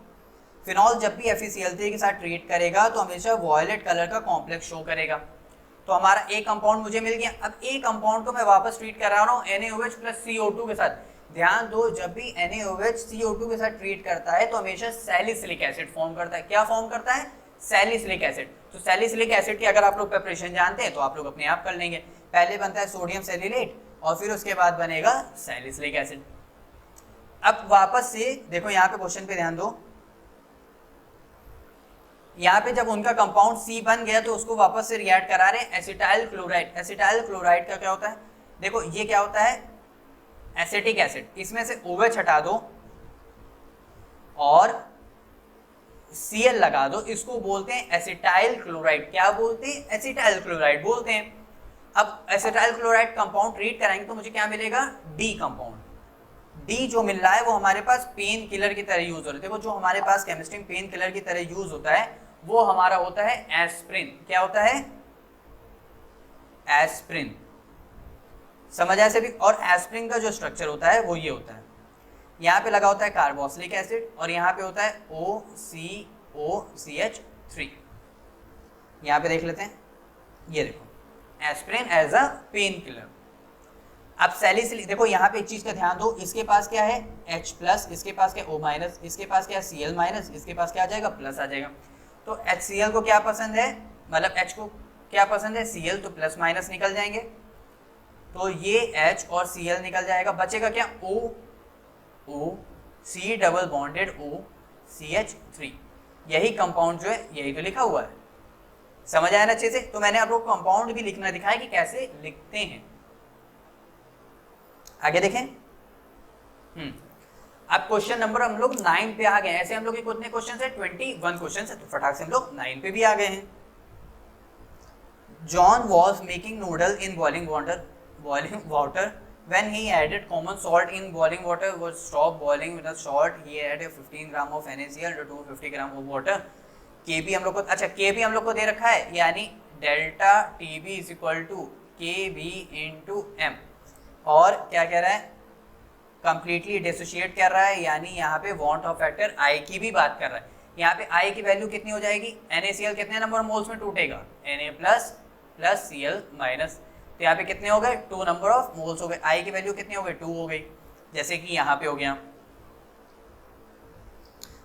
फिनॉल जब भी FeCl3 के साथ ट्रीट करेगा तो हमेशा वॉयलेट कलर का कॉम्प्लेक्स शो करेगा। तो हमारा एक कंपाउंड मुझे मिल गया। अब एक कंपाउंड को मैं वापस ट्रीट कर रहा हूँ NaOH प्लस CO2 के साथ। ध्यान दो, जब भी NaOH CO2 के साथ ट्रीट करता है तो हमेशा सैलिसिलिक एसिड फॉर्म करता है। क्या फॉर्म करता है, सैलिसिलिक एसिड। तो सैलिसिलिक एसिड की अगर आप लोग प्रिपरेशन जानते हैं तो आप लोग अपने आप कर लेंगे। पहले बनता है सोडियम सैलिलेट और फिर उसके बाद बनेगा सैलिसिलिक एसिड। अब वापस से देखो यहाँ पे क्वेश्चन पे ध्यान दो, यहाँ पे जब उनका कंपाउंड C बन गया तो उसको वापस से रिएक्ट करा रहे हैं एसिटाइल क्लोराइड। एसिटाइल क्लोराइड का क्या होता है, देखो ये क्या होता है, एसिटिक एसिड। इसमें से OH हटा दो और Cl लगा दो, इसको बोलते हैं एसिटाइल क्लोराइड। क्या बोलते हैं, एसिटाइल क्लोराइड बोलते हैं। अब एसिटाइल क्लोराइड कंपाउंड ट्रीट कराएंगे तो मुझे क्या मिलेगा, D कंपाउंड। डी जो मिल रहा है वो हमारे पास पेन किलर की तरह यूज हो रहा है। देखो जो हमारे पास केमिस्ट्री में पेन किलर की तरह यूज होता है वो हमारा होता है एस्प्रिन। क्या होता है? एस्प्रिन। समझ आया सभी? और एस्प्रिन का जो स्ट्रक्चर होता है वो ये होता है, यहाँ पे लगा होता है कार्बोक्सिलिक एसिड और यहाँ पे होता है OCOCH3। यहाँ पे देख लेते हैं, ये देखो aspirin as a painkiller. अब सैलिसिलिक देखो यहाँ पे एक चीज का ध्यान दो, इसके पास क्या है H+, इसके पास क्या O-, इसके पास क्या है Cl-, इसके पास क्या आ जाएगा प्लस आ जाएगा। तो HCl को क्या पसंद है, मतलब H को क्या पसंद है Cl, तो प्लस माइनस निकल जाएंगे, तो ये H और Cl निकल जाएगा, बचेगा क्या O C double bonded OCH3। यही कंपाउंड जो है यही तो लिखा हुआ है। समझ आया ना अच्छे से? तो मैंने आप लोग कंपाउंड भी लिखना दिखाया कि कैसे लिखते हैं। आगे देखें। अब क्वेश्चन नंबर हम लोग 9 पे आ गए। ऐसे हम लोग के कितने क्वेश्चन है? 21 क्वेश्चन है, तो फटाक से हम लोग 9 पे भी आ गए हैं। John was making noodle in boiling water when he added common salt in boiling water would stop boiling with the salt. He added 15 gram of NaCl to 250 gram of water. Kb हम लोग को, अच्छा Kb हम लोग को दे रखा है, यानी delta Tb is equal to Kb into m। और क्या कह रहा है? कंप्लीटली डिसोशिएट कर रहा है, यानी यहाँ पे वांट ऑफ फैक्टर I की भी बात कर रहा है। यहाँ पे I की वैल्यू कितनी हो जाएगी? NaCl कितने नंबर मोल्स में टूटेगा? Na plus Cl-। तो यहाँ पे कितने हो गए? 2 नंबर ऑफ मोल्स हो गए। I की वैल्यू कितनी हो गई? 2 हो गई, जैसे कि यहाँ पे हो गया।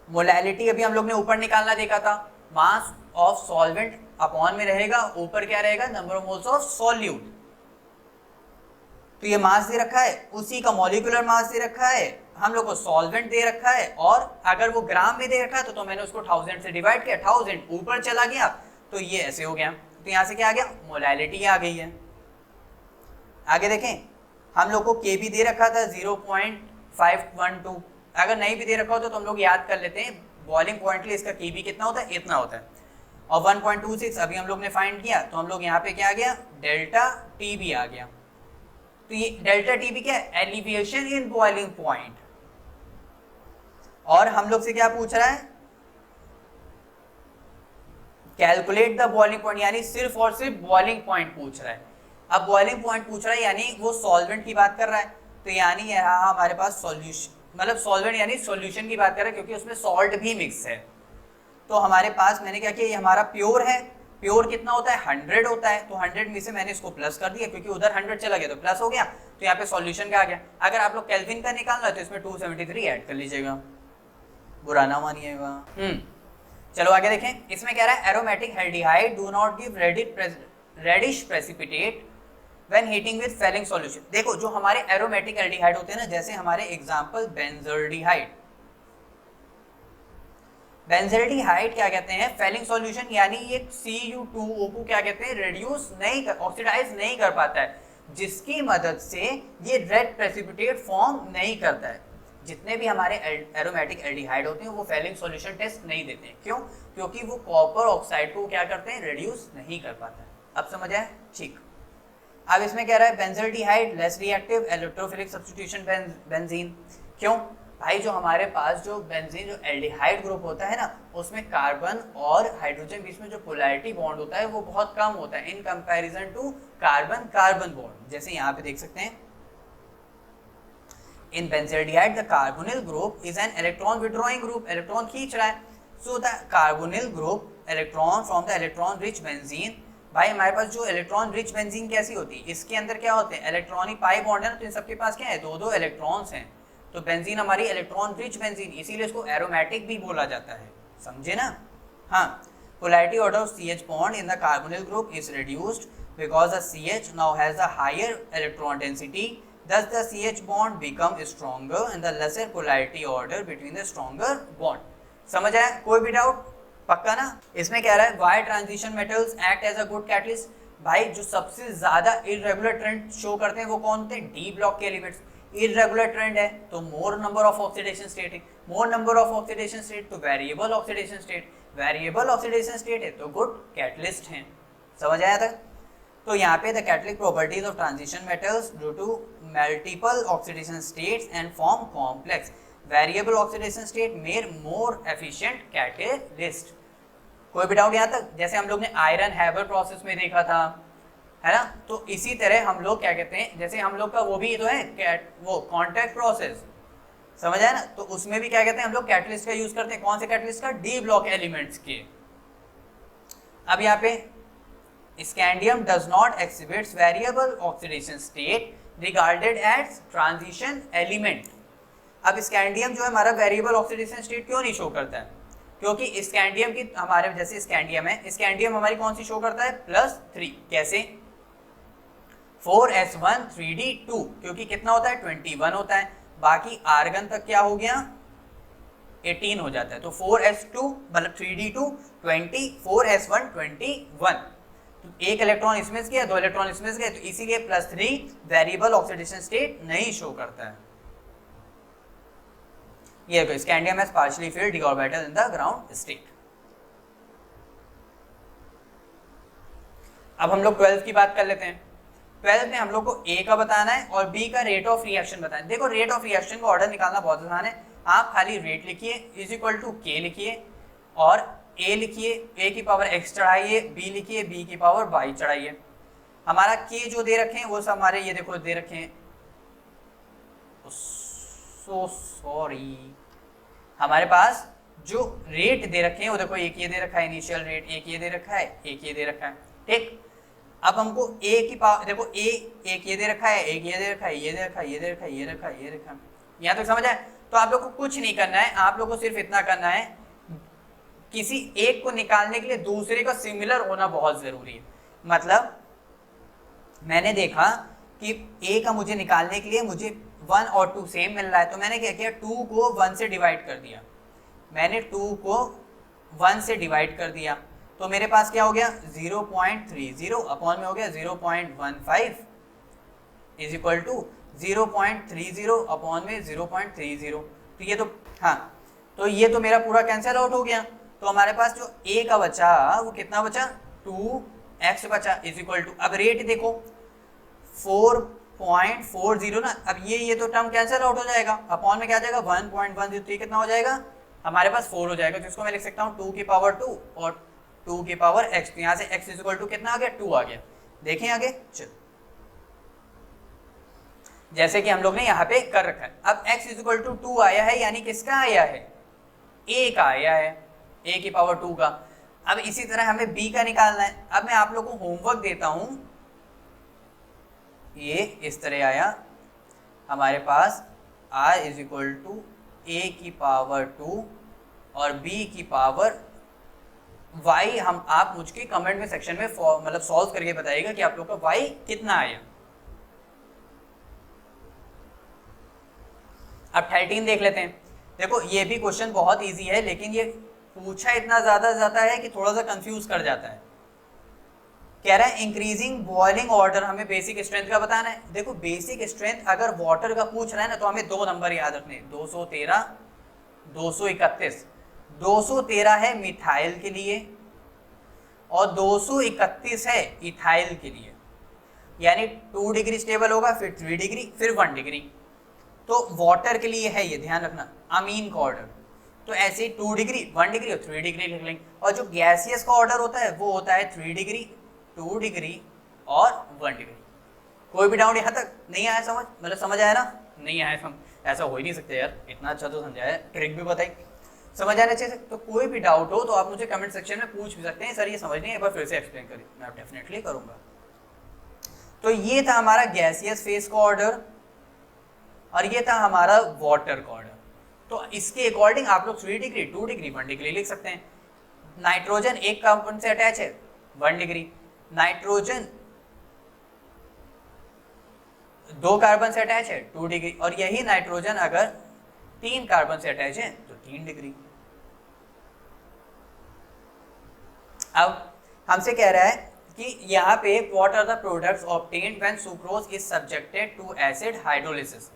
मोलैलिटी अभी हम लोग ने ऊपर निकालना देखा था, मास ऑफ सॉल्वेंट अपॉन में रहेगा, ऊपर क्या रहेगा? Number of moles of solute. तो ये मास दे रखा है, उसी का मॉलिक्यूलर मास दे रखा है, हम लोग को सॉल्वेंट दे रखा है, और अगर वो ग्राम में दे रखा है तो मैंने उसको 1000 से डिवाइड किया, 1000 ऊपर चला गया तो ये ऐसे हो गया। तो यहाँ से क्या आ गया? मोलैलिटी आ गई है। आगे देखें, हम लोग को Kb दे रखा था 0.512, अगर नहीं भी दे रखा हो तो हम लोग याद कर लेते हैं, बॉइलिंग पॉइंट के लिए इसका Kb कितना होता है? इतना होता है। और 1.26 अभी हम लोग ने फाइंड किया, तो हम लोग यहाँ पे क्या आ गया? डेल्टा Tb आ गया। तो ये डेल्टा Tb क्या है? Elevation in boiling point. और हम लोग से क्या पूछ रहा है? कैलकुलेट द बॉइलिंग पॉइंट, यानी सिर्फ और सिर्फ बॉइलिंग पॉइंट पूछ रहा है। अब बॉइलिंग पॉइंट पूछ रहा है यानी वो सॉल्वेंट की बात कर रहा है, तो यानी यहाँ हमारे पास सॉल्यूशन, मतलब सॉल्वेंट यानी सॉल्यूशन की बात कर रहा है, क्योंकि उसमें सॉल्ट भी मिक्स है। तो हमारे पास मैंने क्या किया, ये हमारा प्योर है, प्योर कितना होता है? 100 होता है, तो 100 में से मैंने इसको प्लस कर दिया, क्योंकि उधर 100 चला गया तो प्लस हो गया, तो यहाँ पे सॉल्यूशन का आ गया। अगर आप लोग केल्विन का निकालना है तो इसमें 273 ऐड कर लीजिएगा, बुरा ना मानिएगा। चलो आगे देखें, इसमें कह रहा है aromatic aldehyde do not give reddish precipitate when heating with Fehling solution. देखो जो हमारे एरोमेटिक एल्डिहाइड होते हैं ना, जैसे हमारे एग्जांपल बेंजल्डिहाइड, बेंजल्डिहाइड क्या कहते हैं? फेलिंग सॉल्यूशन, यानी ये Cu2O को क्या कहते हैं? रिड्यूस नहीं कर, ऑक्सीडाइज नहीं कर पाता है, जिसकी मदद से ये रेड प्रेसिपिटेट फॉर्म नहीं करता है। जितने भी हमारे एरोमेटिक एल्डिहाइड होते हैं वो फेलिंग सॉल्यूशन टेस्ट नहीं देते हैं। क्यों? क्योंकि वो कॉपर ऑक्साइड को क्या करते हैं? रिड्यूस नहीं कर पाता है। अब समझ आए? ठीक। अब इसमें कह रहा है benzaldehyde less reactive electrophilic substitution benzene. क्यों भाई? जो हमारे पास जो बेंजीन जो एल्डिहाइड ग्रुप होता है ना, उसमें कार्बन और हाइड्रोजन बीच में जो पोलैरिटी बॉन्ड होता है वो बहुत कम होता है in comparison to carbon carbon bond. जैसे यहाँ पे देख सकते हैं, in benzaldehyde the carbonyl group is an electron withdrawing group, electron खींच रहा है। So the carbonyl group electron from the electron rich benzene. भाई हमारे पास जो इलेक्ट्रॉन रिच बेंजीन कैसी होती है? इसके अंदर क्या होते हैं? इलेक्ट्रॉनिक पाई बॉन्ड है ना, तो इन सबके पास क्या है? 2-2 इलेक्ट्रॉन्स हैं। तो बेंजीन हमारी इलेक्ट्रॉन रिच बेंजीन, इसीलिए इसको एरोमेटिक भी बोला जाता है, समझे ना? हाँ, polarity order of CH bond in the carbonyl group is reduced because the CH now has a higher electron density, thus the CH bond become stronger and the lesser polarity order between the stronger bond। समझ आया? कोई भी doubt? पक्का ना? इसमें कह रहा है why transition metals act as a good catalyst। भाई जो सबसे ज्यादा इरेगुलर ट्रेंड शो करते हैं वो कौन होते हैं? डी ब्लॉक के एलिमेंट्स। इरेगुलर ट्रेंड है तो more number of oxidation state है, more number of oxidation state तो variable oxidation state, variable oxidation state है तो गुड कैटलिस्ट है। समझ आया था? तो यहाँ पे the catalytic properties of transition metals due to multiple oxidation states and form complex variable oxidation state make more efficient catalyst। कोई भी डाउट यहाँ तक? जैसे हम लोग ने आयरन हैबर प्रोसेस में देखा था, है ना, तो इसी तरह हम लोग क्या कहते हैं, जैसे हम लोग का वो भी तो है वो कॉन्टैक्ट प्रोसेस, समझ आया ना, तो उसमें भी क्या कहते हैं हम लोग कैटलिस्ट का यूज करते हैं। कौन से कैटलिस्ट का? डी ब्लॉक एलिमेंट्स के। अब यहाँ पे scandium does not exhibits variable oxidation state regarded as transition element. अब स्कैंडियम जो है हमारा वेरिएबल ऑक्सीडेशन स्टेट क्यों नहीं शो करता है? क्योंकि स्कैंडियम की हमारे जैसे स्कैंडियम है, स्कैंडियम हमारी कौन सी शो करता है? +3। कैसे? 4s1 3d2, क्योंकि कितना होता है? 21 होता है। बाकी आर्गन तक क्या हो गया? 18 हो जाता है। तो 4s2 मतलब 3d2 20, 4s1 21, तो एक इलेक्ट्रॉन इसमें से गया, 2 इलेक्ट्रॉन इसमें से गए, तो इसीलिए +3 वेरिएबल ऑक्सीडेशन स्टेट नहीं शो करता है। ये देखो scandium has partially field d orbital in the ground state. अब हम लोग 12 की बात कर लेते हैं। 12 में हम लोग को A का बताना है और B का रेट ऑफ रिएक्शन बताना है। देखो रेट ऑफ रिएक्शन का ऑर्डर निकालना बहुत आसान है। आप खाली रेट लिखिए =K लिखिए और A लिखिए, A की पावर x चढ़ाइए, B लिखिए, B की पावर y चढ़ाइए। हमारा K जो दे रखे हैं वो सब हमारे ये देखो दे रखे हैं, सो सॉरी, हमारे पास जो रेट दे रखे हैं वो देखो एक ये दे रखा है इनिशियल रेट, एक ये दे रखा है, एक ये दे रखा है, ठीक। अब हमको A की पावर देखो एक ये दे रखा है, एक ये दे रखा है, ये दे रखा है, ये दे रखा है, ये रखा है, ये रखा है। यहाँ तक समझ आए? तो आप लोग को कुछ नहीं करना है, आप लोग को सिर्फ इतना करना है, किसी एक को निकालने के लिए दूसरे का सिमिलर होना बहुत जरूरी है। मतलब मैंने देखा कि A का मुझे निकालने के लिए मुझे 1 और 2 सेम मिल रहा है, तो मैंने क्या किया, 2 को 1 से डिवाइड कर दिया। मैंने 2 को 1 से डिवाइड कर दिया तो मेरे पास क्या हो गया 0.30 अपॉन में हो गया 0.15 इज इक्वल टू 0.30 अपॉन में 0.30। तो ये तो हाँ, तो ये तो मेरा पूरा कैंसिल आउट हो गया। तो हमारे पास जो A का बचा वो कितना बचा 2x बचा इज इक्वल टू, अब रेट देखो 4.40 ना, अब ये तो टर्म कैंसिल आउट हो जाएगा, अपॉन में क्या आ जाएगा 1.10, तो ये कितना हो जाएगा हमारे पास 4 हो जाएगा। तो इसको मैं लिख सकता हूँ 2 की पावर 2 और 2 की पावर x, तो यहाँ से x इज इक्वल टू कितना आ गया 2 आ गया। देखें आगे चल, जैसे कि हम लोग ने यहाँ पे कर रखा है। अब x इज इक्वल टू 2 आया है, यानी किसका आया है a का आया है, a की पावर 2 का। अब इसी तरह हमें b का निकालना है। अब मैं आप लोग को होमवर्क देता हूं, ये इस तरह आया हमारे पास r is equal to a की पावर 2 और b की पावर y। हम आप मुझे कमेंट में सेक्शन में मतलब सॉल्व करके बताइएगा कि आप लोग का y कितना आया। अब 13 देख लेते हैं। देखो ये भी क्वेश्चन बहुत इजी है, लेकिन ये पूछा इतना ज्यादा जाता है कि थोड़ा सा कंफ्यूज कर जाता है। कह रहा है इंक्रीजिंग बॉइलिंग ऑर्डर, हमें बेसिक स्ट्रेंथ का बताना है। देखो बेसिक स्ट्रेंथ अगर वाटर का पूछ रहा है ना, तो हमें 2 नंबर याद रखने, 213 231। 213 है मिथाइल के लिए और 231 है इथाइल के लिए, यानी 2 डिग्री स्टेबल होगा, फिर 3 डिग्री, फिर 1 डिग्री। तो वाटर के लिए है ये, ध्यान रखना अमीन का ऑर्डर। तो ऐसे ही 2 डिग्री 1 डिग्री और 3 डिग्री लिख लेंगे। और जो गैसियस का ऑर्डर होता है वो होता है 3 डिग्री 2 डिग्री और 1 डिग्री। कोई भी डाउट यहाँ तक नहीं आया समझ, मतलब समझ आया ना? नहीं आया समझ, ऐसा हो ही नहीं सकते यार, इतना अच्छा तो समझाया, ट्रिक भी बताई, समझ आने अच्छे से। तो कोई भी डाउट हो तो आप मुझे कमेंट सेक्शन में पूछ भी सकते हैं, सर ये समझ नहीं है, एक बार फिर से एक्सप्लेन करिए, मैं डेफिनेटली करूंगा। तो ये था हमारा गैसियस फेज का ऑर्डर और ये था हमारा वाटर का ऑर्डर। तो इसके अकॉर्डिंग आप लोग 3 डिग्री 2 डिग्री 1 डिग्री लिख सकते हैं। नाइट्रोजन एक कार्बन से अटैच है 1 डिग्री, नाइट्रोजन 2 कार्बन से अटैच है 2 डिग्री, और यही नाइट्रोजन अगर 3 कार्बन से अटैच है तो 3 डिग्री। अब हमसे कह रहा है कि यहाँ पे what are the products obtained when sucrose is subjected to acid hydrolysis.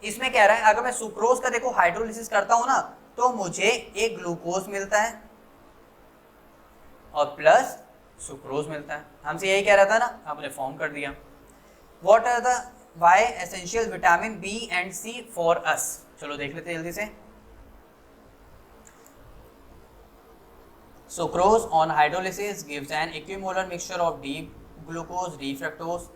इसमें कह रहा है अगर मैं सुक्रोज का देखो हाइड्रोलिसिस करता हूं ना, तो मुझे एक ग्लूकोज मिलता है और प्लस सुक्रोज मिलता है। हमसे यही कह रहा था ना, हमने फॉर्म कर दिया। What are the why essential vitamin B and C for us. चलो देख लेते हैं जल्दी से। Sucrose on hydrolysis gives an equimolar mixture of D glucose D fructose.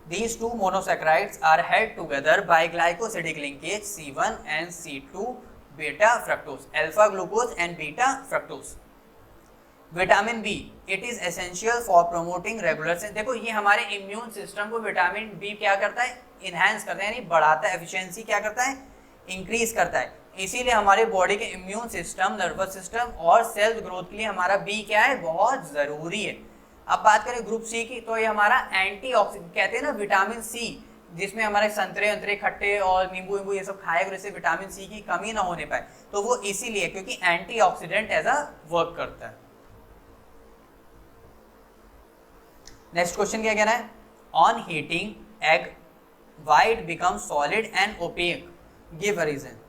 These two monosaccharides are held together by glycosidic linkage C1 and C2 beta fructose, alpha glucose and beta fructose. Vitamin B, it is essential for promoting regular sense. देखो ये हमारे immune system को vitamin B क्या करता है, enhance करता है, यानी बढ़ाता है, एफिशिएंसी क्या करता है, इंक्रीज करता है। इसीलिए हमारे बॉडी के इम्यून सिस्टम, नर्वस सिस्टम और सेल ग्रोथ के लिए हमारा बी क्या है, बहुत जरूरी है। अब बात करें ग्रुप सी की, तो ये हमारा एंटीऑक्सीडेंट, कहते हैं ना विटामिन सी, जिसमें हमारे संतरे अंतरे खट्टे और नींबू वींबू ये सब खाए, जिससे विटामिन सी की कमी ना होने पाए, तो वो इसीलिए क्योंकि एंटीऑक्सीडेंट एज अ वर्क करता है। नेक्स्ट क्वेश्चन क्या कहना है, on heating egg white become solid and opaque, give a reason.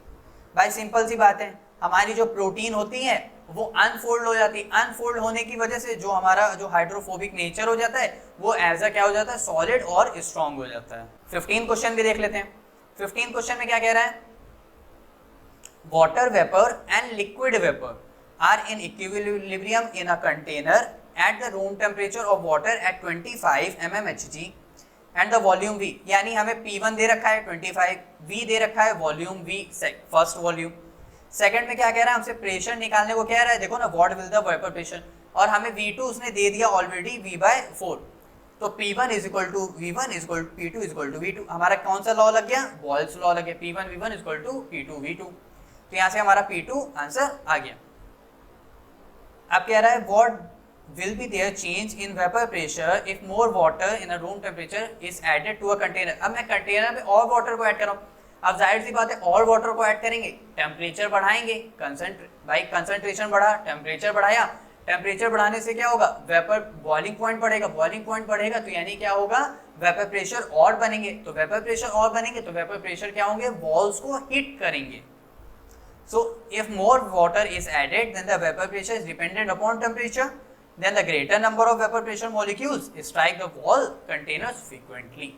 भाई सिंपल सी बात है, हमारी जो प्रोटीन होती है वो अनफोल्ड हो जाती है, अनफोल्ड होने की वजह से जो हमारा जो हाइड्रोफोबिक नेचर हो जाता है वो एज अ क्या हो जाता है, सॉलिड और स्ट्रॉन्ग हो जाता है। 15 क्वेश्चन भी देख लेते हैं। 15 क्वेश्चन में क्या कह रहा है, water vapour and liquid vapour are in equilibrium in a container at the room temperature of water at 25 mmHg and the volume V, यानी हमें P1 दे रखा है 25, V दे रखा है volume V, first volume. Second में क्या कह रहा है, हमसे प्रेशर निकालने को कह रहा है, देखो ना what will the vapour pressure, और हमें V2 उसने दे दिया ऑलरेडी V/4, तो P1 is equal to V1 is equal to P2 is equal to V2। हमारा कौन सा लॉ लग गया, बॉयल्स लॉ लग गया, P1 V1 is equal to P2 V2, तो यहाँ से हमारा P2 आंसर आ गया। अब कह रहा है what will be there change in vapor pressure if more water in a room temperature is added to a container। अब मैं कंटेनर में और वाटर को ऐड कर रहा हूँ, अब जाहिर सी बात है और वाटर को ऐड करेंगे, टेम्परेचर बढ़ाएंगे, कंसंट्रेशन बढ़ा, टेम्परेचर बढ़ाया, टेम्परेचर बढ़ाने से क्या होगा, वेपर बॉइलिंग पॉइंट बढ़ेगा, बॉइलिंग पॉइंट बढ़ेगा तो यानी क्या होगा, वेपर प्रेशर और बनेंगे, तो वेपर प्रेशर और बनेंगे तो वेपर प्रेशर क्या होंगे, वॉल्स को हिट करेंगे। So if more water is added then the vapor pressure is dependent upon temperature, then the greater number of vapor pressure molecules strike the wall containers frequently।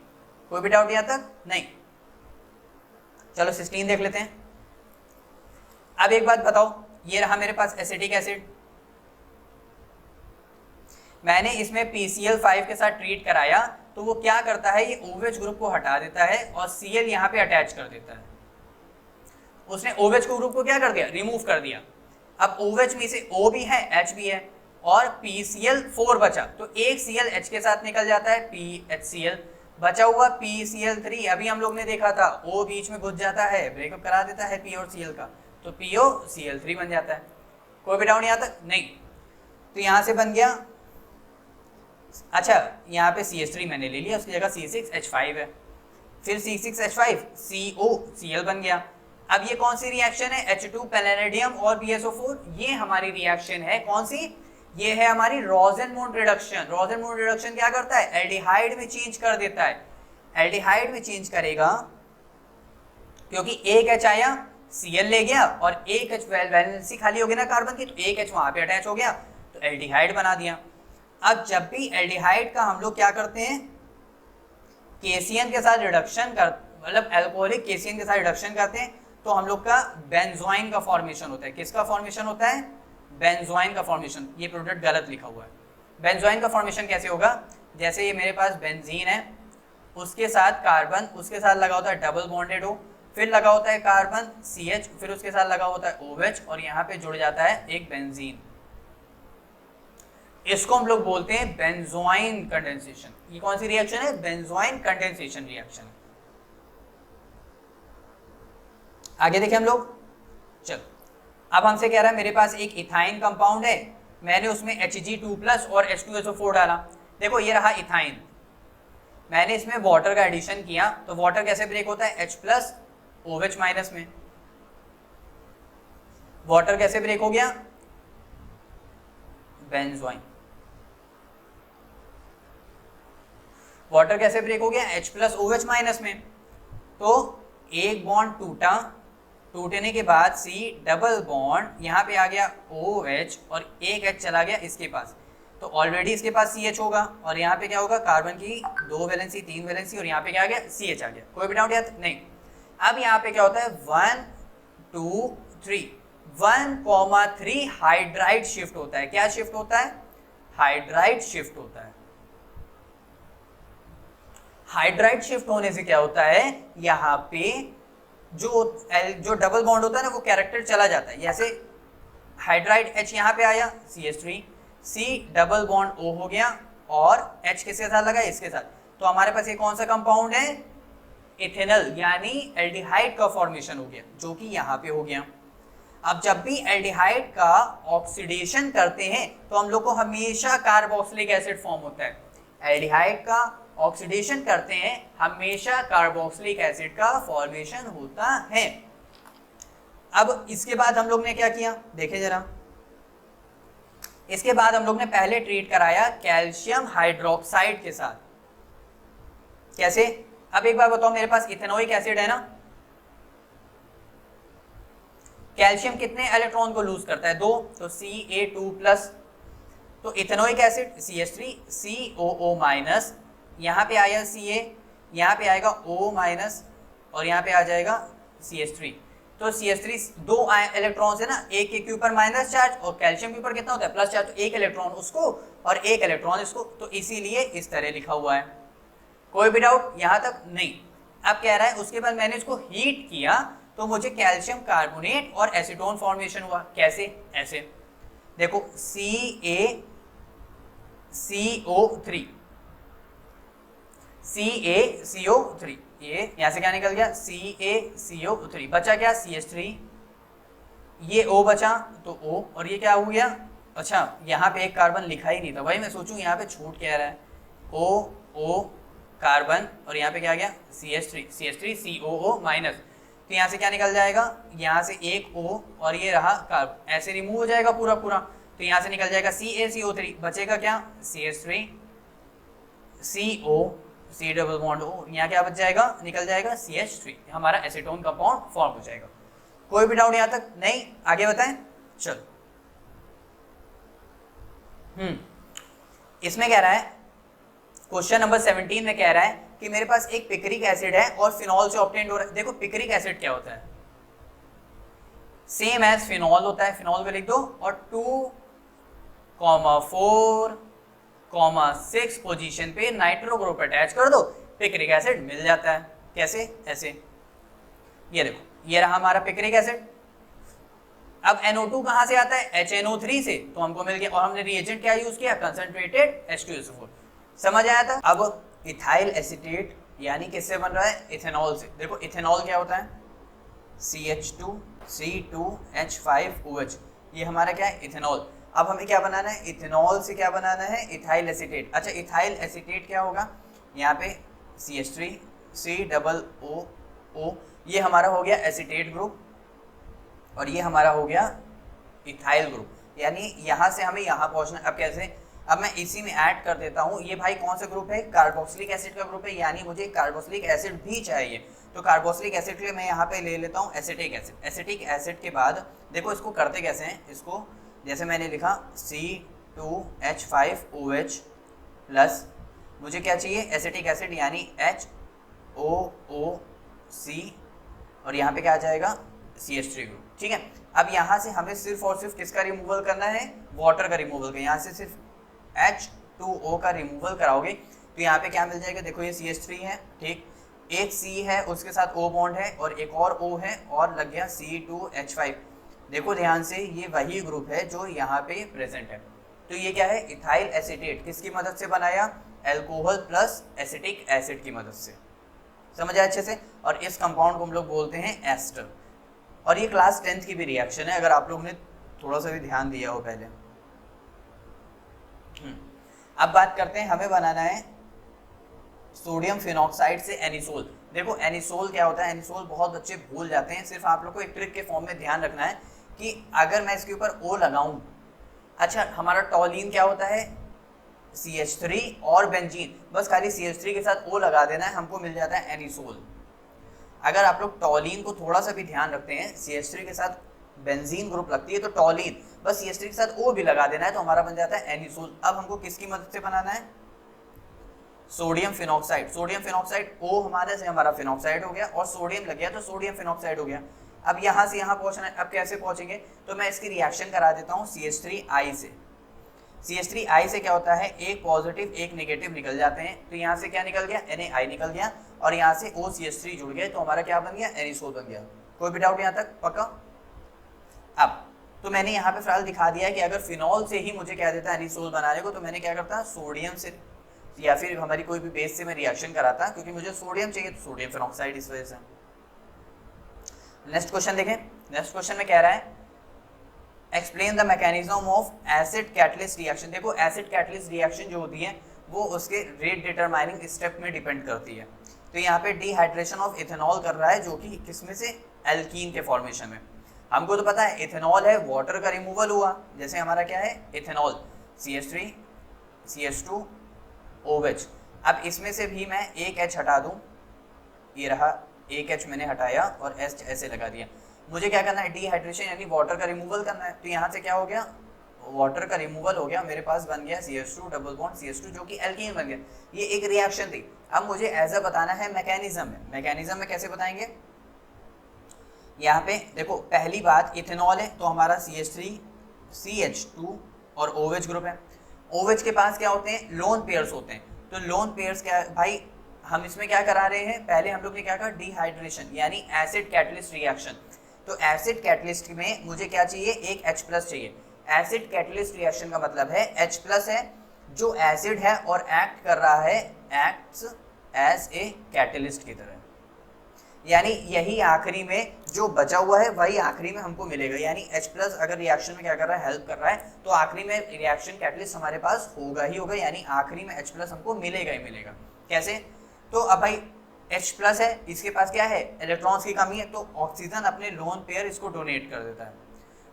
कोई भी doubt यहाँ तक नहीं। चलो 16 देख लेते हैं। अब एक बात बताओ, ये रहा मेरे पास एसिटिक एसिड, मैंने इसमें PCl5 के साथ ट्रीट कराया, तो वो क्या करता है, ये OH ग्रुप को हटा देता है और Cl यहाँ पे अटैच कर देता है। उसने OH ग्रुप को क्या कर दिया, रिमूव कर दिया। अब OH में से O भी है, H भी है, और PCl4 बचा, तो एक Cl H के साथ निकल जाता है, PHCl बचा हुआ PCl3, अभी हम लोग ने देखा था O बीच में घुस जाता है, ब्रेकअप करा देता है P और Cl का, तो POCl3 बन जाता है। कोई भी डाउट यहाँ तक नहीं, तो यहाँ से बन गया, अच्छा यहाँ पे CH3 मैंने ले लिया, उसकी जगह C6H5 है, फिर C6H5 COCl बन गया। अब ये कौन सी रिएक्शन है, H2 पैलेडियम और BSO4, ये हमारी रिएक्शन है कौन सी, ये है हमारी रोसेनमूड रिडक्शन। रोसेनमूड रिडक्शन क्या करता है, एल्डिहाइड में चेंज कर देता है, एल्डिहाइड में चेंज करेगा क्योंकि एक H आया, Cl ले गया और एक H वैलेंसी खाली हो गई ना कार्बन की, तो एक H वहां पे अटैच हो गया तो एल्डिहाइड बना दिया। अब जब भी एल्डिहाइड का हम लोग क्या करते हैं, केसीएन के साथ रिडक्शन कर, मतलब एल्कोहलिक केसीएन के साथ रिडक्शन करते हैं, तो हम लोग का बेंजोइन का फॉर्मेशन होता है। किसका फॉर्मेशन होता है, बेंजोइन का फॉर्मेशन। ये प्रोडक्ट गलत लिखा हुआ है। बेंजोइन का फॉर्मेशन कैसे होगा, जैसे ये मेरे पास बेंजीन है, उसके साथ कार्बन, उसके साथ लगा होता है डबल बॉन्डेड हो, फिर लगा होता है कार्बन CH, फिर उसके साथ लगा होता है OH, और यहाँ पे जुड़ जाता है एक बेंजीन। इसको हम लोग बोलते हैं बेंजोइन कंडेंसेशन। ये कौन सी रिएक्शन है, बेंजोइन कंडेंसेशन रिएक्शन। आगे देखें हम लोग, चलो अब हमसे कह रहा है मेरे पास एक इथाइन कंपाउंड है, मैंने उसमें Hg2+ और H2SO4 डाला। देखो ये रहा इथाइन, मैंने इसमें वाटर का एडिशन किया, तो वाटर कैसे ब्रेक होता है, H+ OH- में। वाटर कैसे ब्रेक हो गया, बेंजोइन। वाटर कैसे ब्रेक हो गया, H+ OH- में। तो एक बॉन्ड टूटा, टूटने के बाद C डबल बॉन्ड यहाँ पे आ गया OH और एक H चला गया इसके पास, तो ऑलरेडी इसके पास CH होगा और यहाँ पे क्या होगा, कार्बन की 2 वैलेंसी 3 वैलेंसी और यहाँ पे क्या आ गया, CH आ गया। कोई भी डाउट याद नहीं। अब यहाँ पे क्या होता है 1 2 3 1,3 हाइड्राइड शिफ्ट होता है। क्या शिफ्ट होता है, हाइड्राइड शिफ्ट होता है। हाइड्राइड शिफ्ट होने से क्या होता है, यहाँ पे जो डबल बॉन्ड होता है ना वो कैरेक्टर चला जाता है। जैसे हाइड्राइड H यहाँ पे आया, CH3, C double bond O हो गया और H किसके साथ लगा, इसके साथ। तो हमारे पास ये कौन सा कंपाउंड है, इथेनॉल यानी एल्डिहाइड का फॉर्मेशन हो गया, जो कि यहाँ पे हो गया। अब जब भी एल्डिहाइड का ऑक्सीडेशन करते हैं तो हम लोग को हमेशा कार्बोक्सिलिक एसिड फॉर्म होता है। एल्डिहाइड का ऑक्सीडेशन करते हैं हमेशा कार्बोक्सिलिक एसिड का फॉर्मेशन होता है। अब इसके बाद हम लोग ने क्या किया, देखें जरा। इसके बाद हम लोग ने पहले ट्रीट कराया कैल्शियम हाइड्रोक्साइड के साथ। कैसे, अब एक बार बताओ, मेरे पास इथेनोइक एसिड है ना, कैल्शियम कितने इलेक्ट्रॉन को लूज करता है, 2, तो Ca2+। तो ethanoic acid CH3 COO minus, यहाँ पे आया Ca, यहाँ पे आएगा O माइनस और यहाँ पे आ जाएगा CH3। तो CH3 2 इलेक्ट्रॉन्स है ना, एक के ऊपर माइनस चार्ज और कैल्शियम के ऊपर कितना होता है, प्लस चार्ज। तो एक इलेक्ट्रॉन उसको और एक इलेक्ट्रॉन इसको, तो इसीलिए इस तरह लिखा हुआ है। कोई भी डाउट यहाँ तक नहीं। अब कह रहा है उसके बाद मैंने इसको हीट किया तो मुझे कैल्शियम कार्बोनेट और एसीटोन फॉर्मेशन हुआ। कैसे, ऐसे देखो CaCO3 CaCO3, ये यहां से क्या निकल गया CaCO3, बचा क्या CH3, ये O बचा तो O और ये क्या हो गया। अच्छा यहाँ पे एक कार्बन लिखा ही नहीं था भाई, मैं सोचूं यहाँ पे छूट क्या रहा है, O कार्बन और यहाँ पे क्या गया CH3 COO माइनस। तो यहाँ से क्या निकल जाएगा, यहाँ से एक O और ये रहा कार्बन, ऐसे रिमूव हो जाएगा पूरा। तो यहाँ से निकल जाएगा CaCO3, बचेगा क्या CH3 CO C double bond O, यहाँ क्या बच जाएगा, निकल जाएगा CH3, हमारा एसीटोन कंपाउंड फॉर्म हो जाएगा। कोई भी डाउट यहाँ तक नहीं, आगे बताएं। चलो इसमें कह रहा है, क्वेश्चन नंबर 17 में कह रहा है कि मेरे पास एक पिक्रिक एसिड है और फिनॉल से ऑब्टेन्ड हो रहा है। देखो पिक्रिक एसिड क्या होता है, सेम एज फिनॉल होता है, फिनॉल को लिख दो और 2,4,6 पोजीशन पे नाइट्रो ग्रुप अटैच कर दो, पिक्रिक एसिड मिल जाता है। कैसे, ऐसे, ये देखो ये रहा हमारा पिक्रिक एसिड। अब NO2 कहां से आता है, HNO3 से, तो हमको मिल गया। और हमने रिएजेंट क्या यूज किया, कंसंट्रेटेड H2SO4। समझ आया था। अब इथाइल एसीटेट यानी किससे बन रहा है, इथेनॉल से। देखो इथेनॉल क्या होता है, CH2C2H5OH, ये हमारा क्या है, इथेनॉल। अब हमें क्या बनाना है, इथेनॉल से क्या बनाना है, इथाइल एसीटेट। अच्छा इथाइल एसीटेट क्या होगा, यहाँ पे CH3 COO, ये हमारा हो गया एसीटेट ग्रुप और ये हमारा हो गया इथाइल ग्रुप। यानी यहाँ से हमें यहाँ पहुँचना। अब कैसे, अब मैं इसी में ऐड कर देता हूँ, ये भाई कौन सा ग्रुप है, कार्बोक्सिलिक एसिड का ग्रुप है, यानी मुझे कार्बोक्सिलिक एसिड भी चाहिए। तो कार्बोक्सिलिक एसिड के लिए मैं यहाँ पे ले लेता हूँ एसिटिक एसिड। एसिटिक एसिड के बाद देखो इसको करते कैसे हैं, इसको जैसे मैंने लिखा C2H5OH प्लस, मुझे क्या चाहिए, एसिटिक एसिड यानी HOOC और यहाँ पे क्या आ जाएगा CH3 ग्रुप। ठीक है, अब यहाँ से हमें सिर्फ और सिर्फ किसका रिमूवल करना है, वाटर का रिमूवल का। यहाँ से सिर्फ H2O का रिमूवल कराओगे तो यहाँ पे क्या मिल जाएगा, देखो ये CH3 है, ठीक, एक C है उसके साथ O बॉन्ड है और एक और O है और लग गया C2H5। देखो ध्यान से, ये वही ग्रुप है जो यहाँ पे प्रेजेंट है। तो ये क्या है, इथाइल एसीटेट, किसकी मदद से बनाया, अल्कोहल प्लस एसिटिक एसिड की मदद से। समझ आया अच्छे से। और इस कंपाउंड को हम लोग बोलते हैं एस्टर। और ये क्लास 10th की भी रिएक्शन है, अगर आप लोगों ने थोड़ा सा भी ध्यान दिया हो पहले। अब बात करते हैं, हमें बनाना है सोडियम फिनॉक्साइड से एनिसोल। देखो एनिसोल क्या होता है, एनिसोल बहुत बच्चे भूल जाते हैं। सिर्फ आप लोग को एक ट्रिक के फॉर्म में ध्यान रखना है कि अगर मैं इसके ऊपर O लगाऊं, अच्छा हमारा टॉलिन क्या होता है, CH3 और बेंजीन, बस खाली CH3 के साथ O लगा देना है, हमको मिल जाता है एनिसोल। अगर आप लोग टॉलिन को थोड़ा सा भी ध्यान रखते हैं, CH3 के साथ बेंजीन ग्रुप लगती है तो टॉलीन, बस CH3 के साथ O भी लगा देना है तो हमारा बन जाता है एनिसोल। अब हमको किसकी मदद से बनाना है, sodium phenoxide. Sodium phenoxide O हमारे से हमारा फिनॉक्साइड हो गया और सोडियम लग गया तो सोडियम फिनॉक्साइड हो गया। अब यहाँ से यहाँ पहुँचना है, अब कैसे पहुँचेंगे, तो मैं इसकी रिएक्शन करा देता हूँ CH3I से। CH3I से क्या होता है, एक पॉजिटिव एक नेगेटिव निकल जाते हैं, तो यहाँ से क्या निकल गया, NaI निकल गया और यहाँ से OCH3 जुड़ गए तो हमारा क्या बन गया, एनिसोल बन गया। कोई भी डाउट यहाँ तक पक्का। अब तो मैंने यहाँ पे फिलहाल दिखा दिया है कि अगर फिनॉल से ही मुझे क्या देता है एनिसोल बनाने को, तो मैंने क्या करता, सोडियम से या फिर हमारी कोई भी बेस से मैं रिएक्शन कराता, क्योंकि मुझे सोडियम चाहिए तो सोडियम फिनॉक्साइड इस वजह से। नेक्स्ट क्वेश्चन देखें। नेक्स्ट क्वेश्चन में कह रहा है explain the mechanism of acid catalyst reaction. देखो एसिड कैटलिस्ट रिएक्शन जो होती है वो उसके रेट डिटरमाइनिंग स्टेप में डिपेंड करती है। तो यहाँ पे डिहाइड्रेशन ऑफ इथेनॉल कर रहा है, जो कि किसमें से, एल्कीन के फॉर्मेशन में। हमको तो पता है इथेनॉल है, वाटर का रिमूवल हुआ, जैसे हमारा क्या है इथेनॉल, CH3 CH2 OH। अब इसमें से भी मैं एक H हटा दूं, ये रहा एक H मैंने हटाया और H ऐसे लगा दिया। मुझे क्या करना है, डिहाइड्रेशन यानी वाटर का रिमूवल करना है। तो यहाँ से क्या हो गया, वाटर का रिमूवल हो गया, मेरे पास बन गया CH2 डबल बॉन्ड CH2 जो कि एल्कीन बन गया। ये एक रिएक्शन थी। अब मुझे ऐसा बताना है मैकेनिज्म में। मैकेनिज्म में कैसे बताएंगे, यहाँ पे देखो पहली बात इथेनॉल है तो हमारा CH3 CH2 और OH ग्रुप है। OH के पास क्या होते हैं, लोन पेयर्स होते हैं। तो लोन पेयर्स क्या भाई, हम इसमें क्या करा रहे हैं, पहले हम लोग ने क्या कहा, डिहाइड्रेशन यानी एसिड कैटलिस्ट रिएक्शन। तो एसिड कैटलिस्ट में मुझे क्या चाहिए, एक H प्लस चाहिए। एसिड कैटलिस्ट रिएक्शन का मतलब है H प्लस है जो एसिड है और एक्ट कर रहा है, एक्ट्स एज ए कैटलिस्ट की तरह, यानी यही आखिरी में जो बचा हुआ है वही आखिरी में हमको मिलेगा। यानी H प्लस अगर रिएक्शन में क्या कर रहा है, हेल्प कर रहा है, तो आखिरी में रिएक्शन कैटलिस्ट हमारे पास होगा ही होगा, यानी आखिरी में H प्लस हमको मिलेगा ही मिलेगा। कैसे, तो अब भाई H प्लस है, इसके पास क्या है, इलेक्ट्रॉन्स की कमी है, तो ऑक्सीजन अपने लोन पेयर इसको डोनेट कर देता है।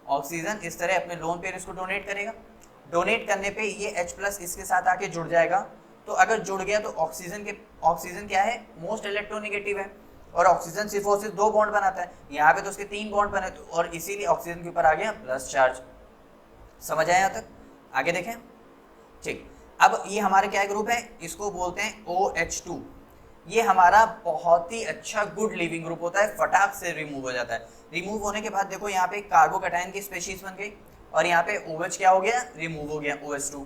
ऑक्सीजन इस तरह अपने लोन पेयर इसको डोनेट करेगा। डोनेट करने पे ये H प्लस इसके साथ आके जुड़ जाएगा। तो अगर जुड़ गया तो ऑक्सीजन क्या है, मोस्ट इलेक्ट्रोनेगेटिव है और ऑक्सीजन सिर्फ और सिर्फ 2 बॉन्ड बनाता है। यहाँ पे तो उसके 3 बॉन्ड बने और इसीलिए ऑक्सीजन के ऊपर आ गया प्लस चार्ज। समझ आया यहाँ तक, आगे देखें। ठीक, अब ये हमारे क्या ग्रुप है, इसको बोलते हैं OH2। ये हमारा बहुत ही अच्छा गुड लिविंग ग्रुप होता है, फटाक से रिमूव हो जाता है। रिमूव होने के बाद देखो यहाँ पे कार्बोकैटायन की स्पीशीज बन गई और यहाँ पे OH क्या हो गया, रिमूव हो गया, OH2।